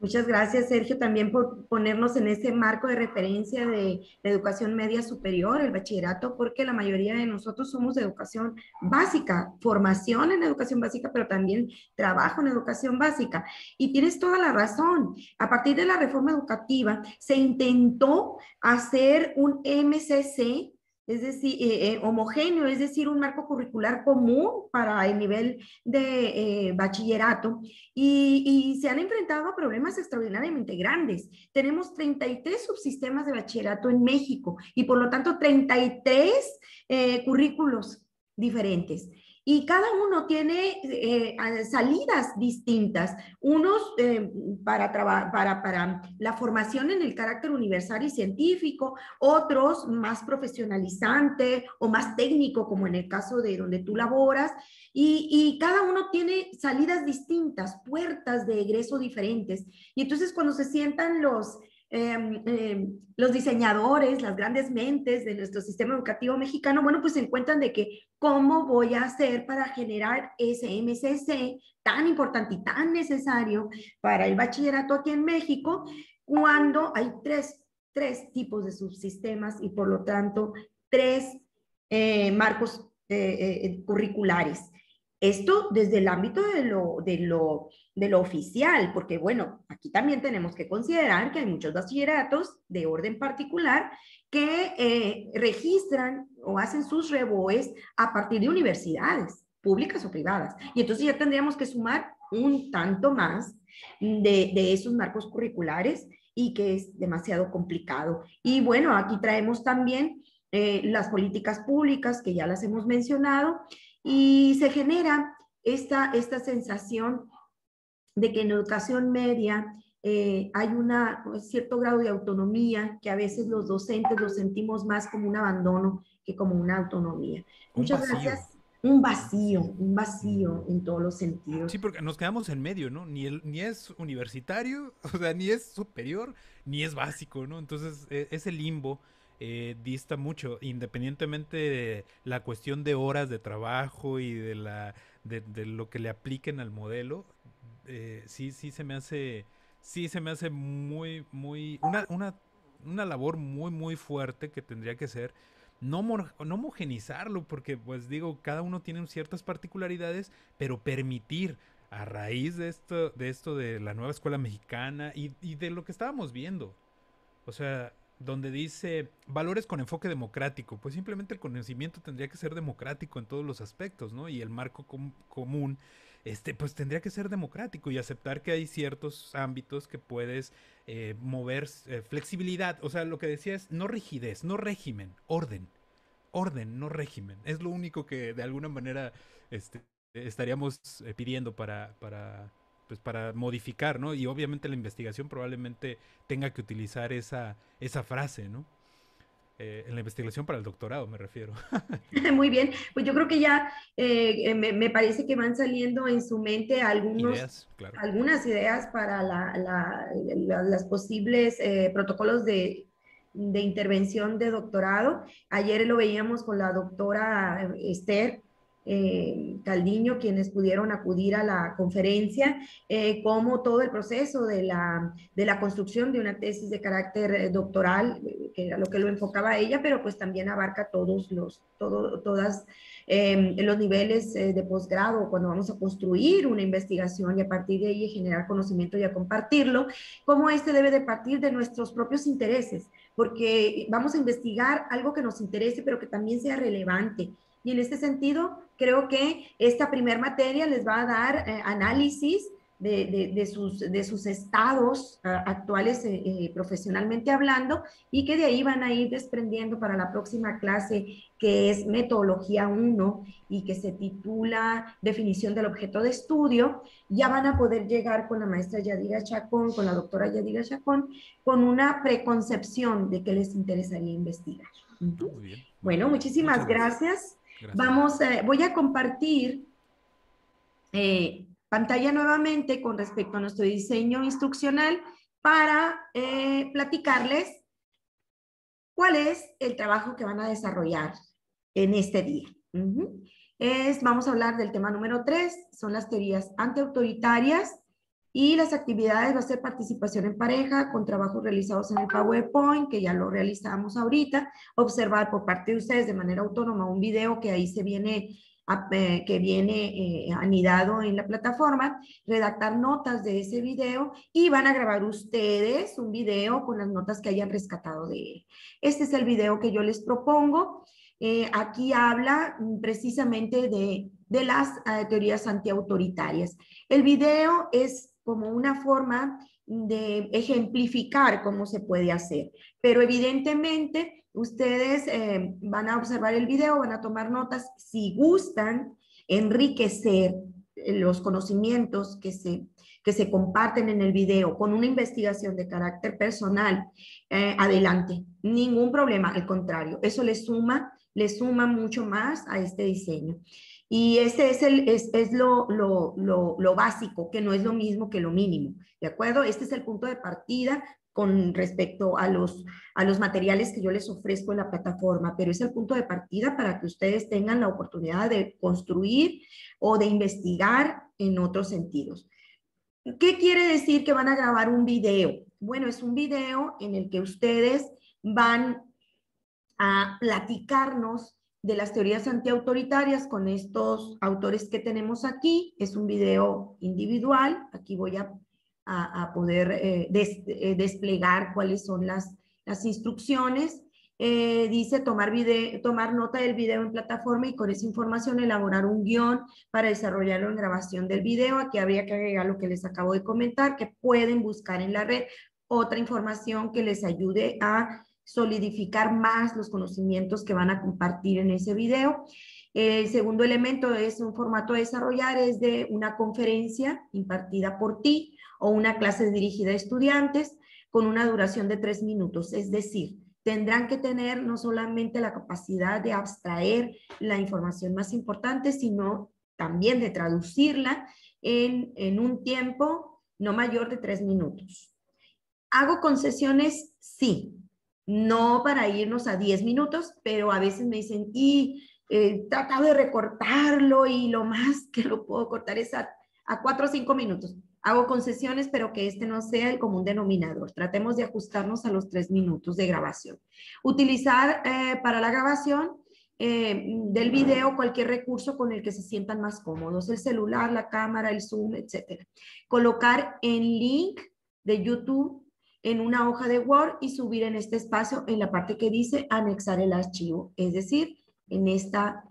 Speaker 1: Muchas gracias, Sergio, también por ponernos en ese marco de referencia de la educación media superior, el bachillerato, porque la mayoría de nosotros somos de educación básica, formación en educación básica, pero también trabajo en educación básica. Y tienes toda la razón. A partir de la reforma educativa se intentó hacer un MCC, es decir, homogéneo, es decir, un marco curricular común para el nivel de bachillerato, y se han enfrentado a problemas extraordinariamente grandes. Tenemos 33 subsistemas de bachillerato en México y por lo tanto 33 currículos diferentes. Y cada uno tiene salidas distintas, unos para la formación en el carácter universal y científico, otros más profesionalizante o más técnico, como en el caso de donde tú laboras, y cada uno tiene salidas distintas, puertas de egreso diferentes. Y entonces cuando se sientan los diseñadores, las grandes mentes de nuestro sistema educativo mexicano, bueno, pues se encuentran de que cómo voy a hacer para generar ese MCC tan importante y tan necesario para el bachillerato aquí en México, cuando hay tres tipos de subsistemas y por lo tanto tres marcos curriculares. Esto desde el ámbito de lo oficial, porque bueno, aquí también tenemos que considerar que hay muchos bachilleratos de orden particular que registran o hacen sus REBOEs a partir de universidades públicas o privadas. Y entonces ya tendríamos que sumar un tanto más de esos marcos curriculares y que es demasiado complicado. Y bueno, aquí traemos también las políticas públicas que ya las hemos mencionado, y se genera esta sensación de que en educación media hay un cierto grado de autonomía que a veces los docentes lo sentimos más como un abandono que como una autonomía. Muchas gracias. Un vacío en todos los sentidos.
Speaker 9: Sí, porque nos quedamos en medio, ¿no? Ni es universitario, o sea, ni es superior, ni es básico, ¿no? Entonces, ese limbo dista mucho, independientemente de la cuestión de horas de trabajo y de lo que le apliquen al modelo. Sí se me hace muy una labor muy fuerte que tendría que ser no homogenizarlo, porque pues digo, cada uno tiene ciertas particularidades, pero permitir a raíz de esto de la nueva escuela mexicana y de lo que estábamos viendo, o sea, donde dice valores con enfoque democrático, pues simplemente el conocimiento tendría que ser democrático en todos los aspectos, ¿no? Y el marco común, pues tendría que ser democrático y aceptar que hay ciertos ámbitos que puedes mover, flexibilidad, o sea, lo que decía es no rigidez, no régimen, orden, no régimen, es lo único que de alguna manera estaríamos pidiendo para modificar, ¿no? Y obviamente la investigación probablemente tenga que utilizar esa frase, ¿no? En la investigación para el doctorado me refiero.
Speaker 1: Muy bien, pues yo creo que ya me parece que van saliendo en su mente algunas ideas para las posibles protocolos de intervención de doctorado. Ayer lo veíamos con la doctora Esther Caldiño, quienes pudieron acudir a la conferencia, como todo el proceso de la construcción de una tesis de carácter doctoral, que era lo que lo enfocaba a ella, pero pues también abarca todos los niveles de posgrado, cuando vamos a construir una investigación y a partir de ahí generar conocimiento y a compartirlo, cómo debe de partir de nuestros propios intereses, porque vamos a investigar algo que nos interese, pero que también sea relevante. Y en este sentido, creo que esta primer materia les va a dar análisis de sus estados actuales profesionalmente hablando, y que de ahí van a ir desprendiendo para la próxima clase, que es metodología 1 y que se titula definición del objeto de estudio. Ya van a poder llegar con la maestra Yadira Chacón, con la doctora Yadira Chacón, con una preconcepción de qué les interesaría investigar.
Speaker 9: Muy bien.
Speaker 1: Bueno, muchísimas gracias. Voy a compartir pantalla nuevamente con respecto a nuestro diseño instruccional para platicarles cuál es el trabajo que van a desarrollar en este día. Vamos a hablar del tema número 3, son las teorías antiautoritarias, y las actividades va a ser participación en pareja con trabajos realizados en el PowerPoint, que ya lo realizamos ahorita, observar por parte de ustedes de manera autónoma un video que ahí se viene, anidado en la plataforma, redactar notas de ese video y van a grabar ustedes un video con las notas que hayan rescatado de él. Este es el video que yo les propongo. Aquí habla precisamente de las teorías antiautoritarias. El video es como una forma de ejemplificar cómo se puede hacer, pero evidentemente ustedes van a observar el video, van a tomar notas, si gustan enriquecer los conocimientos que se comparten en el video con una investigación de carácter personal, adelante, ningún problema, al contrario, eso le suma mucho más a este diseño. Y este es lo básico, que no es lo mismo que lo mínimo, ¿de acuerdo? Este es el punto de partida con respecto a los materiales que yo les ofrezco en la plataforma, pero es el punto de partida para que ustedes tengan la oportunidad de construir o de investigar en otros sentidos. ¿Qué quiere decir que van a grabar un video? Bueno, es un video en el que ustedes van a platicarnos de las teorías antiautoritarias con estos autores que tenemos aquí. Es un video individual. Aquí voy a poder desplegar cuáles son las instrucciones. Dice tomar nota del video en plataforma y con esa información elaborar un guión para desarrollarlo en grabación del video. Aquí habría que agregar lo que les acabo de comentar, que pueden buscar en la red otra información que les ayude a solidificar más los conocimientos que van a compartir en ese video. El segundo elemento es un formato a desarrollar, es de una conferencia impartida por ti o una clase dirigida a estudiantes con una duración de 3 minutos. Es decir, tendrán que tener no solamente la capacidad de abstraer la información más importante, sino también de traducirla en un tiempo no mayor de 3 minutos. ¿Hago concesiones? Sí. No para irnos a 10 minutos, pero a veces me dicen, trata de recortarlo y lo más que lo puedo cortar es a 4 o 5 minutos. Hago concesiones, pero que este no sea el común denominador. Tratemos de ajustarnos a los 3 minutos de grabación. Utilizar para la grabación del video cualquier recurso con el que se sientan más cómodos, el celular, la cámara, el Zoom, etc. Colocar en link de YouTube en una hoja de Word y subir en este espacio en la parte que dice anexar el archivo. Es decir, en esta,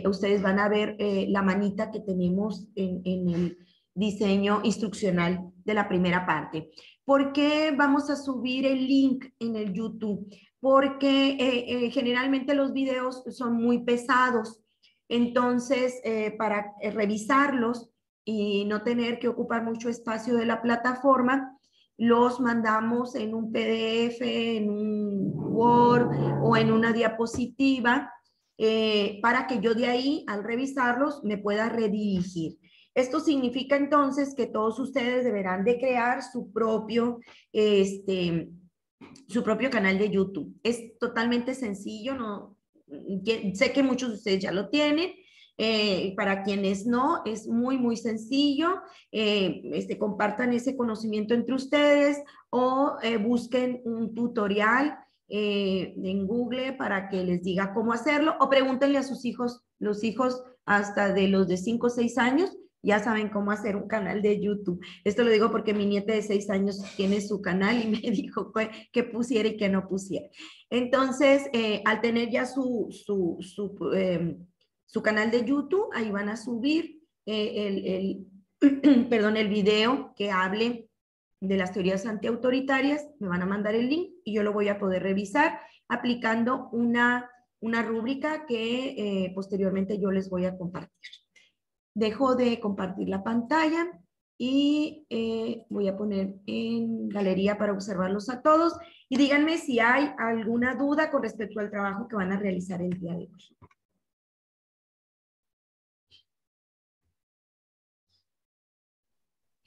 Speaker 1: ustedes van a ver la manita que tenemos en el diseño instruccional de la primera parte. ¿Por qué vamos a subir el link en el YouTube? Porque generalmente los videos son muy pesados. Entonces, para revisarlos y no tener que ocupar mucho espacio de la plataforma, los mandamos en un PDF, en un Word o en una diapositiva para que yo de ahí, al revisarlos, me pueda redirigir. Esto significa entonces que todos ustedes deberán de crear su propio canal de YouTube. Es totalmente sencillo, no, sé que muchos de ustedes ya lo tienen. Para quienes no, es muy, muy sencillo. Compartan ese conocimiento entre ustedes o busquen un tutorial en Google para que les diga cómo hacerlo, o pregúntenle a sus hijos. Los hijos hasta de los de 5 o 6 años ya saben cómo hacer un canal de YouTube. Esto lo digo porque mi nieta de 6 años tiene su canal y me dijo que pusiera y que no pusiera. Entonces, al tener ya su canal de YouTube, ahí van a subir el video que hable de las teorías antiautoritarias. Me van a mandar el link y yo lo voy a poder revisar aplicando una rúbrica que posteriormente yo les voy a compartir. Dejo de compartir la pantalla y voy a poner en galería para observarlos a todos y díganme si hay alguna duda con respecto al trabajo que van a realizar el día de hoy.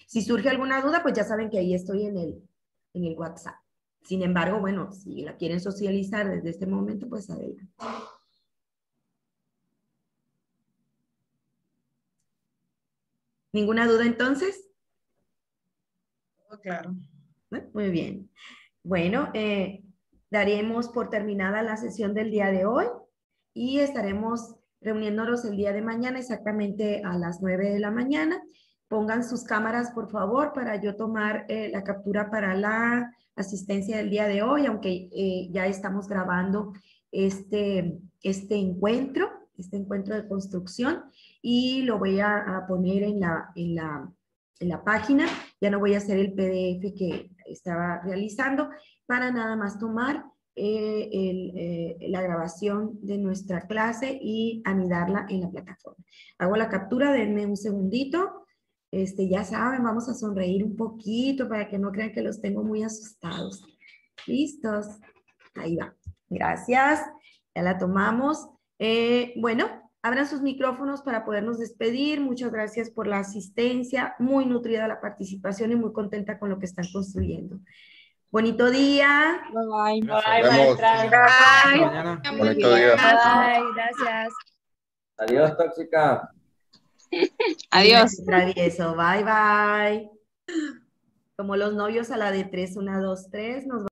Speaker 1: Si surge alguna duda, pues ya saben que ahí estoy en el WhatsApp. Sin embargo, bueno, si la quieren socializar desde este momento, pues adelante. ¿Ninguna duda entonces?
Speaker 3: Claro.
Speaker 1: Muy bien. Bueno, daremos por terminada la sesión del día de hoy y estaremos reuniéndonos el día de mañana exactamente a las 9 de la mañana. Pongan sus cámaras, por favor, para yo tomar la captura para la asistencia del día de hoy, aunque ya estamos grabando este encuentro de construcción, y lo voy a poner en la página. Ya no voy a hacer el PDF que estaba realizando para nada más tomar la grabación de nuestra clase y anidarla en la plataforma. Hago la captura, denme un segundito. Ya saben, vamos a sonreír un poquito para que no crean que los tengo muy asustados. ¿Listos? Ahí va. Gracias. Ya la tomamos. Bueno, abran sus micrófonos para podernos despedir. Muchas gracias por la asistencia. Muy nutrida la participación y muy contenta con lo que están construyendo. Bonito día.
Speaker 6: Bye.
Speaker 2: Bye,
Speaker 4: Nos vemos.
Speaker 2: maestra.
Speaker 10: Hasta mañana.
Speaker 4: Bonito día.
Speaker 2: Bye, gracias.
Speaker 5: Adiós, tóxica.
Speaker 6: Adiós.
Speaker 1: Travieso. Bye, bye. Como los novios a la de 3, 1, 2, 3. Nos